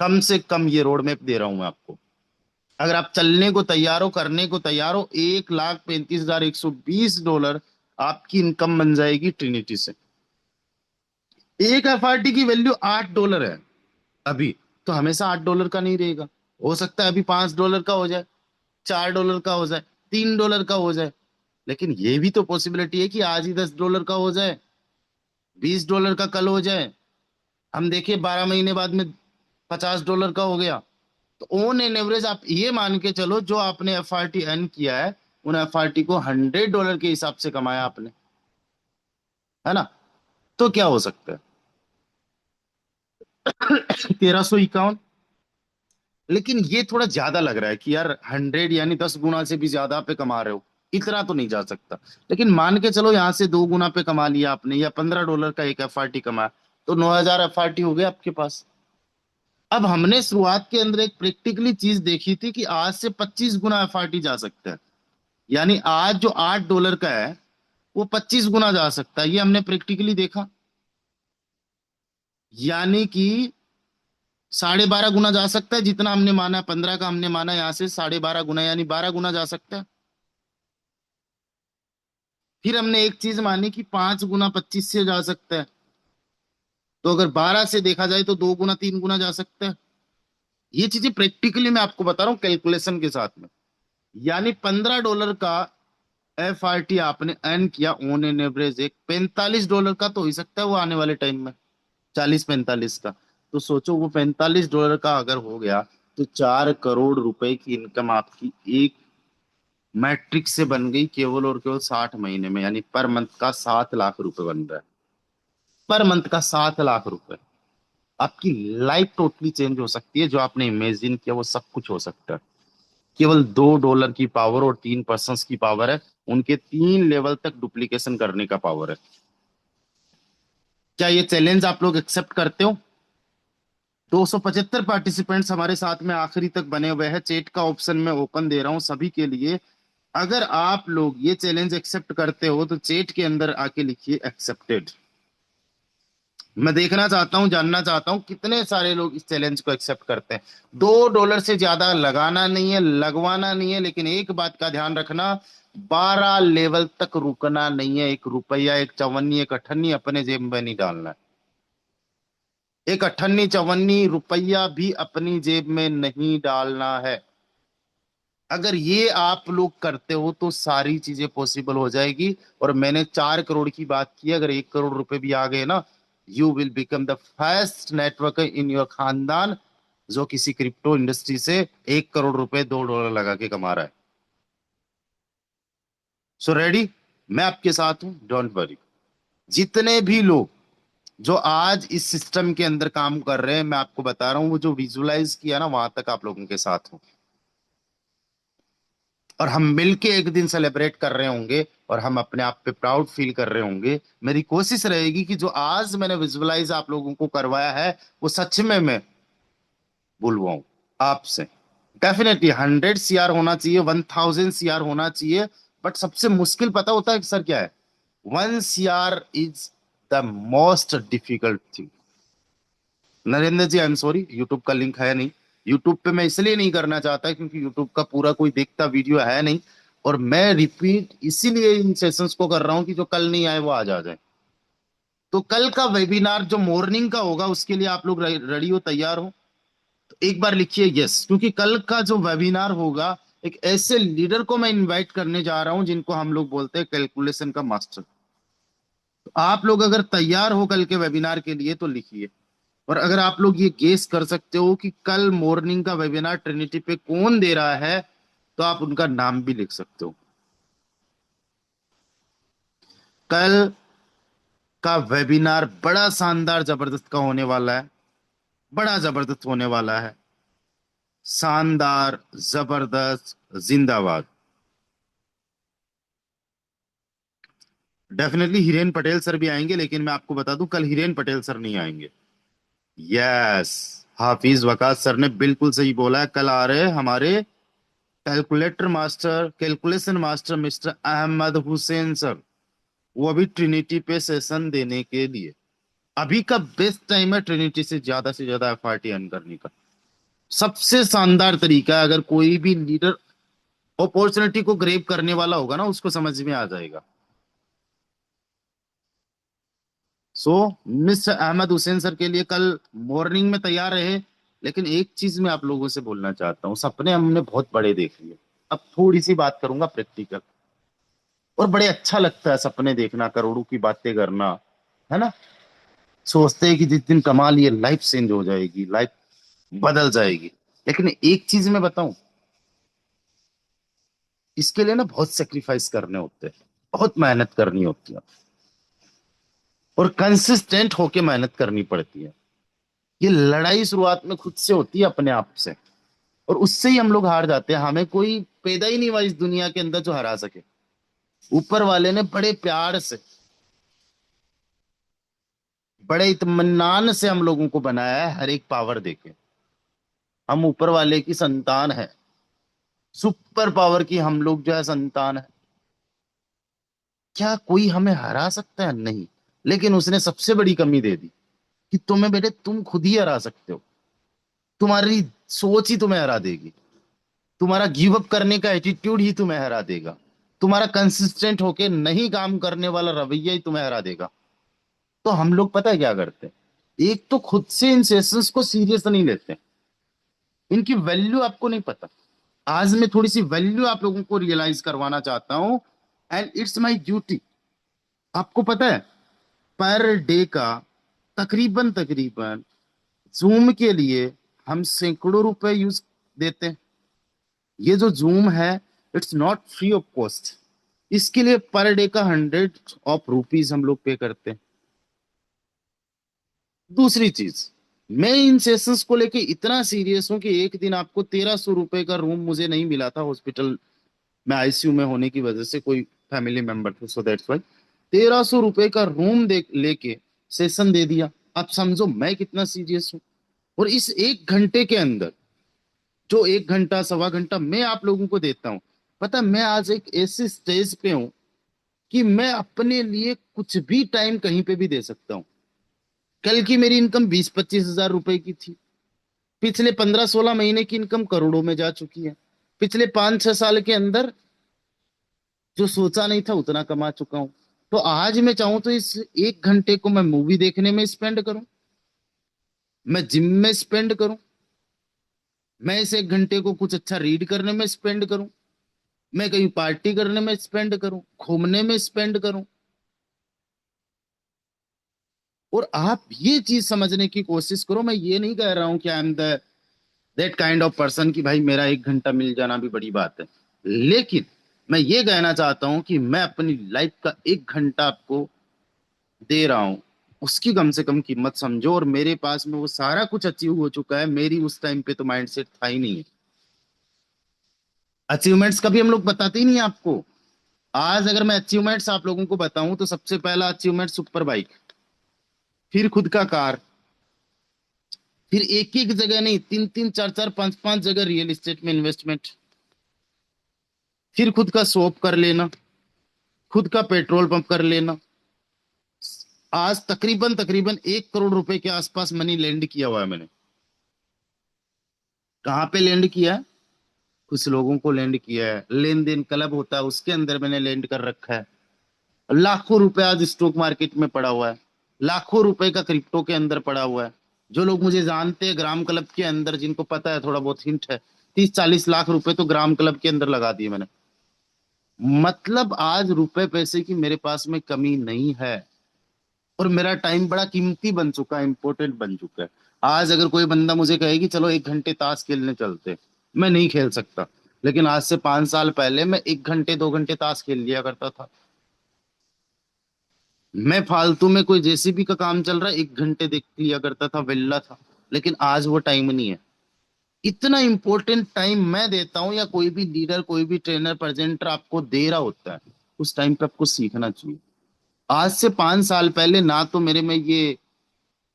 कम से कम, ये रोड मैप दे रहा हूं मैं आपको। अगर आप चलने को तैयार हो, करने को तैयार हो, $1,35,120 आपकी इनकम बन जाएगी ट्रिनिटी से। एक एफआरटी की वैल्यू $8 है अभी, तो हमेशा $8 का नहीं रहेगा। हो सकता है अभी $5 का हो जाए, $4 का हो जाए, $3 का हो जाए। लेकिन ये भी तो पॉसिबिलिटी है कि आज ही $10 का हो जाए, $20 का कल हो जाए। हम देखिए 12 महीने बाद में $50 का हो गया। तो ऑन एन एवरेज आप ये मान के चलो, जो आपने एफआरटी अर्न किया है, उन एफआरटी को $100 के हिसाब से कमाया आपने, है ना? तो क्या हो सकता है? 1351। लेकिन ये थोड़ा ज्यादा लग रहा है कि यार 100 यानी 10 गुना से भी ज्यादा पे कमा रहे हो। इतना तो नहीं जा सकता। लेकिन मान के चलो यहाँ से 2 गुना पे कमा लिया आपने, या $15 का एक एफआरटी कमाया, तो 9,000 एफआरटी हो गया आपके पास। अब हमने शुरुआत के अंदर एक प्रैक्टिकली चीज देखी थी कि आज से 25 गुना एफआरटी जा सकता है। यानी आज जो $8 का है वो 25 गुना जा सकता है, ये हमने प्रैक्टिकली देखा। यानी कि 12.5 गुना जा सकता है, जितना हमने माना 15 का हमने माना, यहां से 12.5 गुना यानी 12 गुना जा सकता है। फिर हमने एक चीज मानी कि 5 गुना 25 से जा सकता है। तो अगर 12 से देखा जाए तो 2 गुना 3 गुना जा सकता है। ये चीजें प्रैक्टिकली मैं आपको बता रहा हूँ कैलकुलेशन के साथ में। यानी $15 का FRT आपने अर्न किया ऑन एन एवरेज, एक $45 का तो हो ही सकता है वो आने वाले टाइम में, 40-45 का। तो सोचो वो $45 का अगर हो गया तो 4 करोड़ रुपए की इनकम आपकी एक मैट्रिक से बन गई केवल और केवल 60 महीने में। यानी पर मंथ का 7 लाख रुपए बन रहा है, पर मंथ का 7 लाख रुपए। आपकी लाइफ टोटली चेंज हो सकती है, जो आपने इमेजिन किया वो सब कुछ हो सकता है। केवल $2 की पावर और 3 पर्सन की पावर है, उनके 3 लेवल तक डुप्लीकेशन करने का पावर है। क्या ये चैलेंज आप लोग एक्सेप्ट करते हो? 275 पार्टिसिपेंट्स हमारे साथ में आखिरी तक बने हुए हैं। चैट का ऑप्शन मैं ओपन दे रहा हूं सभी के लिए। अगर आप लोग ये चैलेंज एक्सेप्ट करते हो तो चैट के अंदर आके लिखिए एक्सेप्टेड। मैं देखना चाहता हूं, जानना चाहता हूं कितने सारे लोग इस चैलेंज को एक्सेप्ट करते हैं। $2 से ज्यादा लगाना नहीं है, लगवाना नहीं है, लेकिन एक बात का ध्यान रखना, 12 लेवल तक रुकना नहीं है। 1 रुपया, एक चवन्नी, एक अठन्नी अपने जेब में नहीं डालना है। एक अठन्नी चवन्नी रुपया भी अपनी जेब में नहीं डालना है। अगर ये आप लोग करते हो तो सारी चीजें पॉसिबल हो जाएगी। और मैंने 4 करोड़ की बात की, अगर 1 करोड़ रुपए भी आ गए ना, you will become the first network in your खानदान जो किसी क्रिप्टो इंडस्ट्री से 1 करोड़ रुपए $2 लगा के कमा रहा है। सो रेडी, मैं आपके साथ हूं, डोंट वरी। जितने भी लोग जो आज इस सिस्टम के अंदर काम कर रहे हैं, मैं आपको बता रहा हूं, वो जो विजुलाइज किया ना, वहां तक आप लोगों के साथ हूं। और हम मिलके एक दिन सेलिब्रेट कर रहे होंगे और हम अपने आप पे प्राउड फील कर रहे होंगे। मेरी कोशिश रहेगी कि जो आज मैंने विजुअलाइज आप लोगों को करवाया है वो सच में मैं बुलवाऊं आपसे। डेफिनेटली 100 CR होना चाहिए, 1000 CR होना चाहिए। बट सबसे मुश्किल पता होता है कि सर क्या है? 1 CR is the most difficult thing. Narendra ji, I am sorry, YouTube का लिंक है नहीं। यूट्यूब पे मैं इसलिए नहीं करना चाहता क्योंकि यूट्यूब का पूरा कोई देखता वीडियो है नहीं। और मैं रिपीट इसीलिए इन सेशंस को कर रहा हूं कि जो कल नहीं आए वो आज आ जाए। तो कल का वेबिनार जो मॉर्निंग का होगा उसके लिए आप लोग रेडी हो, तैयार हो? तो एक बार लिखिए यस, क्योंकि कल का जो वेबिनार होगा, एक ऐसे लीडर को मैं इनवाइट करने जा रहा हूं जिनको हम लोग बोलते हैं कैलकुलेशन का मास्टर। तो आप लोग अगर तैयार हो कल के वेबिनार के लिए तो लिखिए। और अगर आप लोग ये गेस कर सकते हो कि कल मॉर्निंग का वेबिनार ट्रिनिटी पे कौन दे रहा है, तो आप उनका नाम भी लिख सकते हो। कल का वेबिनार बड़ा शानदार जबरदस्त का होने वाला है, बड़ा जबरदस्त होने वाला है। शानदार, जबरदस्त, जिंदाबाद। डेफिनेटली हिरेन पटेल सर भी आएंगे, लेकिन मैं आपको बता दूं कल हिरेन पटेल सर नहीं आएंगे। यस, हाफिज वकास सर ने बिल्कुल सही बोला है, कल आ रहे हैं हमारे calculator master, calculation master mister Ahmed Hussain sir. वो अभी ट्रिनिटी पे सेशन देने के लिए। अभी का बेस्ट टाइम है ट्रिनिटी से ज्यादा FRT अर्न करने का। सबसे शानदार तरीका है। अगर कोई भी लीडर अपॉर्चुनिटी को ग्रेब करने वाला होगा ना, उसको समझ में आ जाएगा। सो मिस्टर अहमद हुसैन सर के लिए कल मॉर्निंग में तैयार रहे। लेकिन एक चीज मैं आप लोगों से बोलना चाहता हूँ, सपने हमने बहुत बड़े देख लिए। अब थोड़ी सी बात करूंगा प्रैक्टिकल। और बड़े अच्छा लगता है सपने देखना, करोड़ों की बातें करना, है ना? सोचते हैं कि जिस दिन कमा लिए लाइफ चेंज हो जाएगी, लाइफ बदल जाएगी। लेकिन एक चीज मैं बताऊं, इसके लिए ना बहुत सेक्रीफाइस करने होते हैं, बहुत मेहनत करनी होती है, और कंसिस्टेंट होके मेहनत करनी पड़ती है। ये लड़ाई शुरुआत में खुद से होती है, अपने आप से। और उससे ही हम लोग हार जाते हैं। हमें कोई पैदा ही नहीं हुआ इस दुनिया के अंदर जो हरा सके। ऊपर वाले ने बड़े प्यार से, बड़े इत्मीनान से हम लोगों को बनाया है, हर एक पावर देके। हम ऊपर वाले की संतान है, सुपर पावर की हम लोग जो है संतान है। क्या कोई हमें हरा सकता है? नहीं। लेकिन उसने सबसे बड़ी कमी दे दी कि तुम्हें, बेटे तुम खुद ही हरा सकते हो। तुम्हारी सोच ही तुम्हें हरा देगी। तुम्हारा गिव अप करने का एटीट्यूड ही तुम्हें हरा देगा। तुम्हारा कंसिस्टेंट होके नहीं काम करने वाला रवैया ही तुम्हें हरा देगा। तो हम लोग पता है क्या करते हैं? एक तो खुद से इन सेशंस को सीरियस नहीं लेते। इनकी वैल्यू आपको नहीं पता। आज मैं थोड़ी सी वैल्यू आप लोगों को रियलाइज करवाना चाहता हूं, एंड इट्स माय ड्यूटी। आपको पता है, पर डे का तकरीबन तकरीबन जूम के लिए हम सैकड़ों रुपए यूज देते हैं। ये जो जूम है, it's not free of cost. इसके लिए पर डे का 100 ऑफ रुपीज हम लोग पे करते हैं। दूसरी चीज, मैं इन सेशंस को लेके इतना सीरियस हूं कि एक दिन आपको 1300 रुपए का रूम मुझे नहीं मिला था हॉस्पिटल में, आईसीयू में होने की वजह से, कोई फैमिली मेंबर थे, सो दैट्स वाई 1300 रुपए का रूम दे लेके सेशन दे दिया। आप समझो मैं कितना सीरियस हूँ। और इस 1 घंटे के अंदर, जो 1 घंटा सवा घंटा मैं आप लोगों को देता हूँ, पता है, मैं आज एक ऐसे स्टेज पे हूँ कि मैं अपने लिए कुछ भी टाइम कहीं पे भी दे सकता हूँ। कल की मेरी इनकम 20-25 हजार रुपए की थी। पिछले 15-16 महीने की इनकम करोड़ों में जा चुकी है। पिछले 5-6 साल के अंदर जो सोचा नहीं था उतना कमा चुका हूं। तो आज मैं चाहूं तो इस 1 घंटे को मैं मूवी देखने में स्पेंड करूं, मैं जिम में स्पेंड करूं, मैं इस 1 घंटे को कुछ अच्छा रीड करने में स्पेंड करूं, मैं कहीं पार्टी करने में स्पेंड करूं, घूमने में स्पेंड करूं। और आप ये चीज समझने की कोशिश करो, मैं ये नहीं कह रहा हूं कि I am the that kind of person कि भाई मेरा 1 घंटा मिल जाना भी बड़ी बात है। लेकिन मैं ये कहना चाहता हूं कि मैं अपनी लाइफ का 1 घंटा आपको दे रहा हूं, उसकी कम से कम कीमत समझो। और मेरे पास में वो सारा कुछ अचीव हो चुका है, मेरी उस टाइम पे तो माइंडसेट था ही नहीं है। अचीवमेंट्स कभी हम लोग बताते ही नहीं आपको। आज अगर मैं अचीवमेंट्स आप लोगों को बताऊं तो सबसे पहला अचीवमेंट सुपर बाइक, फिर खुद का कार, फिर एक एक जगह नहीं, 3-3 4-4 5-5 जगह रियल एस्टेट में इन्वेस्टमेंट, फिर खुद का शॉप कर लेना, खुद का पेट्रोल पंप कर लेना। आज तकरीबन तकरीबन 1 करोड़ रुपए के आसपास मनी लैंड किया हुआ है मैंने। कहाँ पे लैंड किया है? कुछ लोगों को लैंड किया है, लेन देन क्लब होता है उसके अंदर मैंने लैंड कर रखा है। लाखों रुपए आज स्टॉक मार्केट में पड़ा हुआ है, लाखों रुपए का क्रिप्टो के अंदर पड़ा हुआ है। जो लोग मुझे जानते हैं ग्राम क्लब के अंदर, जिनको पता है, थोड़ा बहुत हिंट है, 30-40 लाख रुपए तो ग्राम क्लब के अंदर लगा दिए मैंने। मतलब आज रुपए पैसे की मेरे पास में कमी नहीं है। और मेरा टाइम बड़ा कीमती बन चुका है, इंपॉर्टेंट बन चुका है। आज अगर कोई बंदा मुझे कहे कि चलो 1 घंटे ताश खेलने चलते, मैं नहीं खेल सकता। लेकिन आज से 5 साल पहले मैं 1 घंटे 2 घंटे ताश खेल लिया करता था। मैं फालतू में कोई जेसीबी का काम चल रहा है 1 घंटे देख लिया करता था, वेल्ला था। लेकिन आज वो टाइम नहीं है। इतना इंपॉर्टेंट टाइम मैं देता हूं, या कोई भी लीडर, कोई भी ट्रेनर, प्रेजेंटर आपको दे रहा होता है, उस टाइम पे आपको सीखना चाहिए। आज से 5 साल पहले ना तो मेरे में ये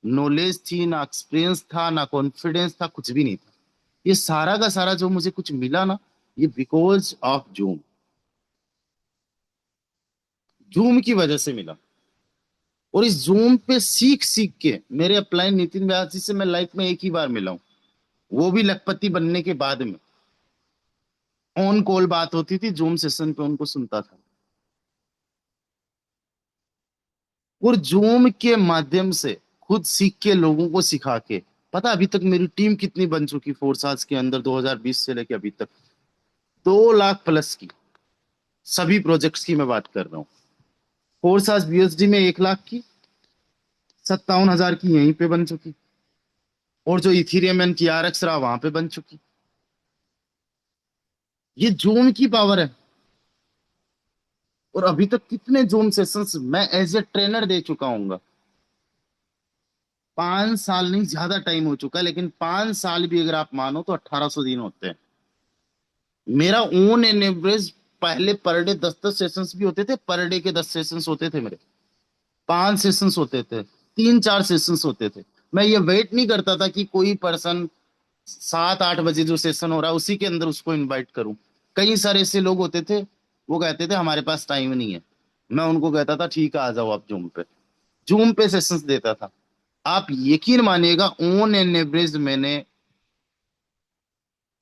नॉलेज थी, ना एक्सपीरियंस था, ना कॉन्फिडेंस था, कुछ भी नहीं था। ये सारा का सारा जो मुझे कुछ मिला ना, ये बिकॉज ऑफ जूम, जूम की वजह से मिला। और इस जूम पे सीख सीख के मेरे अपलाइन नितिन व्यास जी से मैं लाइफ में एक ही बार मिला हूं, वो भी लखपति बनने के बाद में। ऑन कॉल बात होती थी, जूम सेशन पे उनको सुनता था। और जूम के माध्यम से खुद सीख के लोगों को सिखा के, पता अभी तक मेरी टीम कितनी बन चुकी फोर्साज के अंदर, 2020 से लेके अभी तक 2 लाख प्लस की, सभी प्रोजेक्ट्स की मैं बात कर रहा हूँ। फोर्साज बीएसडी में 1 लाख की, 57 हजार की यहीं पे बन चुकी, और जो इथीरियम एंड टीआरएक्स रहा वहां पे बन चुकी। ये जूम की पावर है। और अभी तक कितने जूम सेशंस मैं एज ए ट्रेनर दे चुका हूँ। 5 साल नहीं, ज्यादा टाइम हो चुका है, लेकिन 5 साल भी अगर आप मानो तो 1800 दिन होते हैं। मेरा ओन एन एवरेज पहले पर डे 10-10 सेशंस भी होते थे, पर डे के 10 सेशंस होते थे मेरे, 5 सेशंस होते थे, 3-4 सेशंस होते थे। मैं ये वेट नहीं करता था कि कोई पर्सन 7-8 बजे जो सेशन हो रहा है उसी के अंदर उसको इनवाइट करूं। कई सारे ऐसे लोग होते थे, वो कहते थे हमारे पास टाइम नहीं है। मैं उनको कहता था ठीक है, आ जाओ आप जूम पे। जूम पे सेशंस देता था। आप यकीन मानिएगा, ऑन एन एवरेज मैंने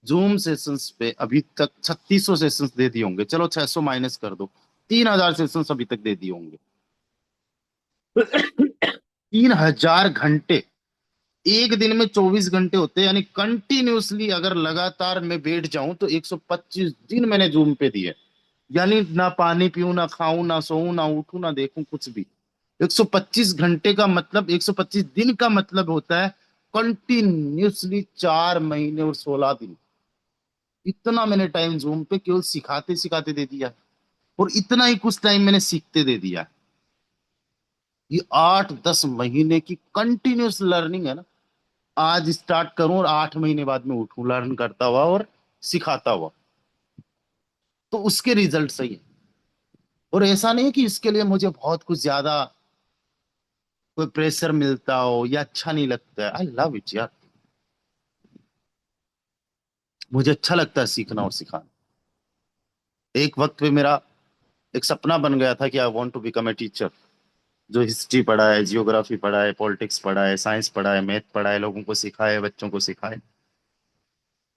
जूम सेशंस पे अभी तक 3600 सेशंस दे दिए होंगे। चलो 600 माइनस कर दो, 3000 सेशंस अभी तक दे दिए होंगे। 3000 घंटे एक दिन में 24 घंटे होते हैं, यानी कंटिन्यूसली अगर लगातार मैं बैठ जाऊं तो 125 दिन मैंने जूम पे दिए। यानी ना पानी पीऊं, ना खाऊं, ना सोऊं, ना उठूं, ना देखूं, कुछ भी। 125 घंटे का मतलब, 125 दिन का मतलब होता है कंटिन्यूसली 4 महीने और 16 दिन। इतना मैंने टाइम जूम पे केवल सिखाते सिखाते दे दिया, और इतना ही कुछ टाइम मैंने सीखते दे दिया। ये 8-10 महीने की कंटिन्यूस लर्निंग है ना। आज स्टार्ट करूं और 8 महीने बाद में उठूं लर्न करता हुआ और सिखाता हुआ, तो उसके रिजल्ट सही है। और ऐसा नहीं है कि इसके लिए मुझे बहुत कुछ ज्यादा कोई प्रेशर मिलता हो या अच्छा नहीं लगता है। आई लव इट यार, मुझे अच्छा लगता है सीखना और सिखाना। एक वक्त पे मेरा एक सपना बन गया था कि I want to become a teacher, जो हिस्ट्री पढ़ा है, जियोग्राफी पढ़ा है, पॉलिटिक्स पढ़ा है, साइंस पढ़ा है, मैथ पढ़ा है, लोगों को सिखाए, बच्चों को सिखाए।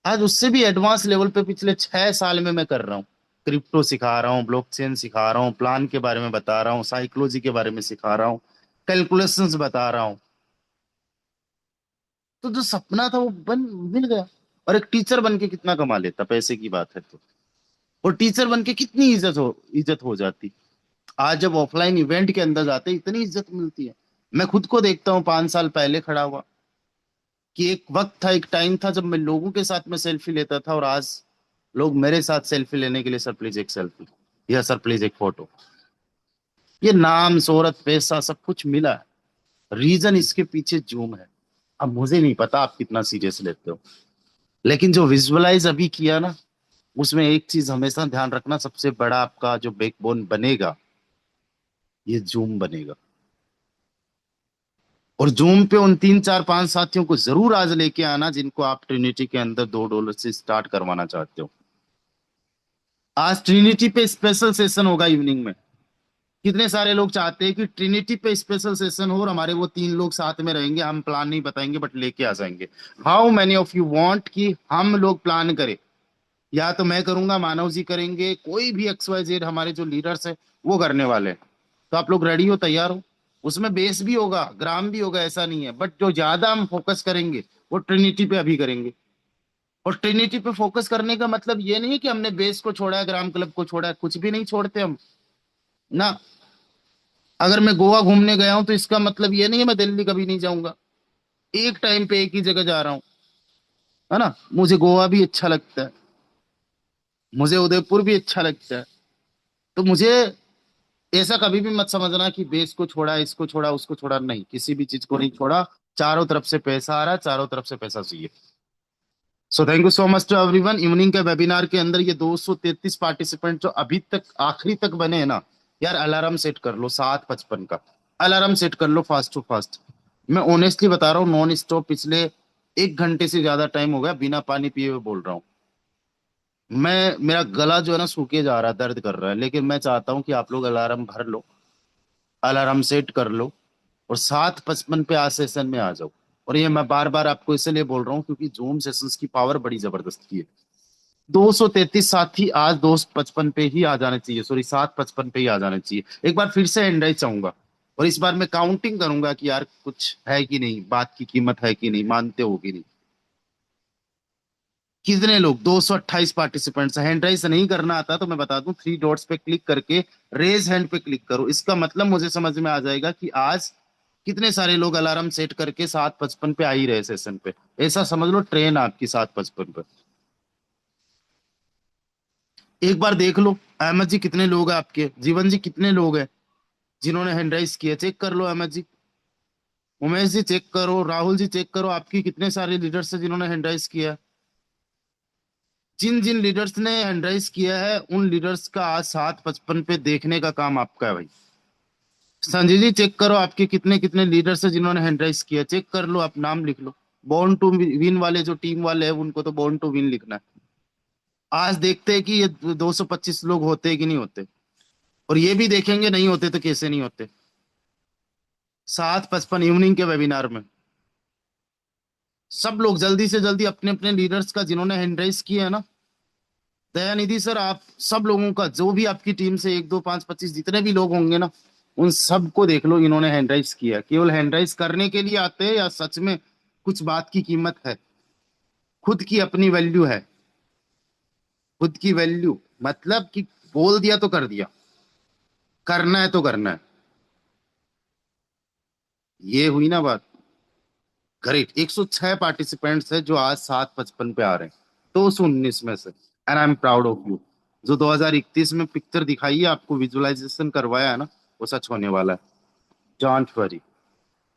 आज उससे भी एडवांस लेवल पे पिछले 6 साल में मैं कर रहा हूँ। क्रिप्टो सिखा रहा हूँ, ब्लॉकचेन सिखा रहा हूँ, प्लान के बारे में बता रहा हूँ, साइकोलॉजी के बारे में सिखा रहा हूँ, कैलकुलेशंस बता रहा हूँ। तो जो सपना था वो बन मिल गया। और एक टीचर बन के कितना कमा लेता, पैसे की बात है तो। और टीचर बन के कितनी इज्जत हो जाती। आज जब ऑफलाइन इवेंट के अंदर जाते इतनी इज्जत मिलती है। मैं खुद को देखता हूँ 5 साल पहले खड़ा हुआ, कि एक वक्त था, एक टाइम था जब मैं लोगों के साथ में सेल्फी लेता था, और आज लोग मेरे साथ सेल्फी लेने के लिए, सर प्लीज एक सेल्फी, या सर प्लीज एक फोटो। ये नाम, शोहरत, पैसा सब कुछ मिला है। रीजन इसके पीछे जूम है। अब मुझे नहीं पता आप कितना सीरियस लेते हो, लेकिन जो विजुअलाइज अभी किया ना, उसमें एक चीज हमेशा ध्यान रखना, सबसे बड़ा आपका जो बैकबोन बनेगा, ये जूम बनेगा। और जूम पे उन 3 4 5 साथियों को जरूर आज लेके आना, जिनको आप ट्रिनिटी के अंदर $2 से स्टार्ट करवाना चाहते हो। आज ट्रिनिटी पे स्पेशल सेशन होगा इवनिंग में। कितने सारे लोग चाहते हैं कि ट्रिनिटी पे स्पेशल सेशन हो और हमारे वो 3 लोग साथ में रहेंगे, हम प्लान नहीं बताएंगे बट लेके आ जाएंगे। How many of you want कि हम लोग प्लान करें? या तो मैं करूंगा, मानव जी करेंगे, कोई भी XYZ हमारे जो लीडर्स है वो करने वाले हैं। तो आप लोग रेडी हो, तैयार हो? उसमें बेस भी होगा, ग्राम भी होगा, ऐसा नहीं है, बट जो ज्यादा हम फोकस करेंगे वो ट्रिनिटी पे अभी करेंगे। और ट्रिनिटी पे फोकस करने का मतलब ये नहीं है कि हमने बेस को छोड़ा है, ग्राम क्लब को छोड़ा है, कुछ भी नहीं छोड़ते हम ना। अगर मैं गोवा घूमने गया हूं तो इसका मतलब ये नहीं है मैं दिल्ली कभी नहीं जाऊंगा। एक टाइम पे एक ही जगह जा रहा हूँ, है ना। मुझे गोवा भी अच्छा लगता है, मुझे उदयपुर भी अच्छा लगता है। तो मुझे ऐसा कभी भी मत समझना कि बेस को छोड़ा, इसको छोड़ा, उसको छोड़ा, नहीं, किसी भी चीज को नहीं छोड़ा। चारों तरफ से पैसा आ रहा है, चारों तरफ से पैसा चाहिए। So thank you so much to everyone. Evening के वेबिनार के अंदर ये 233 पार्टिसिपेंट जो अभी तक आखिरी तक बने हैं ना, यार अलार्म सेट कर लो 7:55 का। अलार्म सेट कर लो फास्ट टू फास्ट। मैं ऑनेस्टली बता रहा हूँ, नॉन स्टॉप पिछले 1 घंटे से ज्यादा टाइम हो गया बिना पानी पिए हुए बोल रहा हूँ। मेरा गला जो है ना सूखे जा रहा है, दर्द कर रहा है, लेकिन मैं चाहता हूँ कि आप लोग अलार्म भर लो, अलार्म सेट कर लो, और 7:55 पे आज सेशन में आ जाओ। और ये मैं बार बार आपको इसलिए बोल रहा हूँ क्योंकि जूम सेशंस की पावर बड़ी जबरदस्त की है। 233 साथी आज 2:55 पे ही आ जाने चाहिए, सॉरी 7:55 पे ही आ जाने चाहिए। एक बार फिर से एंड चाहूंगा, और इस बार मैं काउंटिंग करूंगा कि यार कुछ है कि नहीं, बात की कीमत है कि नहीं, मानते हो कि नहीं। कितने लोग? 228 पार्टिसिपेंट्स। हैंड राइज नहीं करना आता तो मैं बता दूं, 3 डॉट्स पे क्लिक करके रेज हैंड पे क्लिक करो। इसका मतलब मुझे समझ में आ जाएगा कि आज कितने सारे लोग अलार्म सेट करके 7:55 पे आ ही रहे सेशन पे। ऐसा समझ लो ट्रेन आपकी 7:55 पे। एक बार देख लो अहमद जी कितने लोग हैं आपके, जीवन जी कितने लोग हैं जिन्होंने हैंड राइज किया, चेक कर लो। अहमद जी, उमेश जी चेक करो, राहुल जी चेक करो, आपकी कितने सारे लीडर्स हैं जिन्होंने हैंड राइज किया। जिन जिन लीडर्स ने हैंड राइज किया है उन लीडर्स का आज 7:55 पे देखने का काम आपका है भाई। संजय जी चेक करो आपके कितने कितने लीडर्स हैं जिन्होंने हैंड राइज किया, चेक कर लो, आप नाम लिख लो। बॉर्न टू विन वाले जो टीम वाले हैं उनको तो बॉर्न टू विन लिखना है। आज देखते हैं कि ये 225 लोग होते हैं कि नहीं होते, और ये भी देखेंगे नहीं होते तो कैसे नहीं होते। 7:55 इवनिंग के वेबिनार में सब लोग जल्दी से जल्दी अपने अपने लीडर्स का जिन्होंने हैंड राइज किया है ना, दयानिधि सर, आप सब लोगों का, जो भी आपकी टीम से 1 2 5 25 जितने भी लोग होंगे ना, उन सबको देख लो, इन्होंने हैंड राइज किया। केवल हैंड राइज करने के लिए आते हैं या सच में कुछ बात की कीमत है, खुद की अपनी वैल्यू है, खुद की वैल्यू मतलब कि बोल दिया तो कर दिया, करना है तो करना है, ये हुई ना बात। ग्रेट, 106 पार्टिसिपेंट्स है जो आज 7:55 पे आ रहे हैं, 219 में से, and I am proud of you. जो 2031 में पिक्चर दिखाई है आपको, विजुअलाइजेशन करवाया है ना, वो सच होने वाला है, don't worry.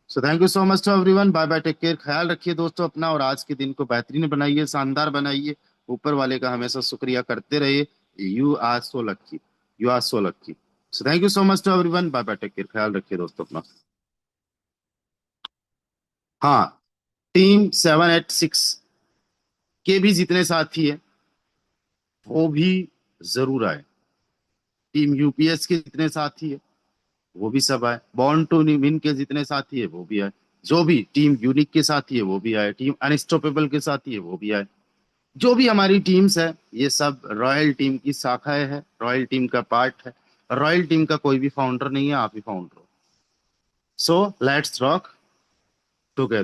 So thank you so much to everyone, bye bye, take care, ख्याल रखिए दोस्तों अपना, और आज के दिन को बेहतरीन बनाइए, शानदार बनाइए, ऊपर वाले का हमेशा शुक्रिया करते रहिए। You are so lucky, you are so lucky. So thank you so much to everyone, bye bye, take care, ख्याल रखिए दोस्तों अपना। हाँ, टीम 786 के भी जितने साथी है वो भी जरूर आए, टीम यूपीएस के जितने साथी है वो भी सब आए, बॉर्न टू विन के जितने साथी है वो भी आए, जो भी टीम यूनिक के साथी है वो भी आए, टीम अनस्टॉपेबल के साथी है वो भी आए, जो भी हमारी टीम्स है ये सब रॉयल टीम की शाखाएं है, रॉयल टीम का पार्ट है। रॉयल टीम का कोई भी फाउंडर नहीं है, आप ही फाउंडर हो। So let's rock together.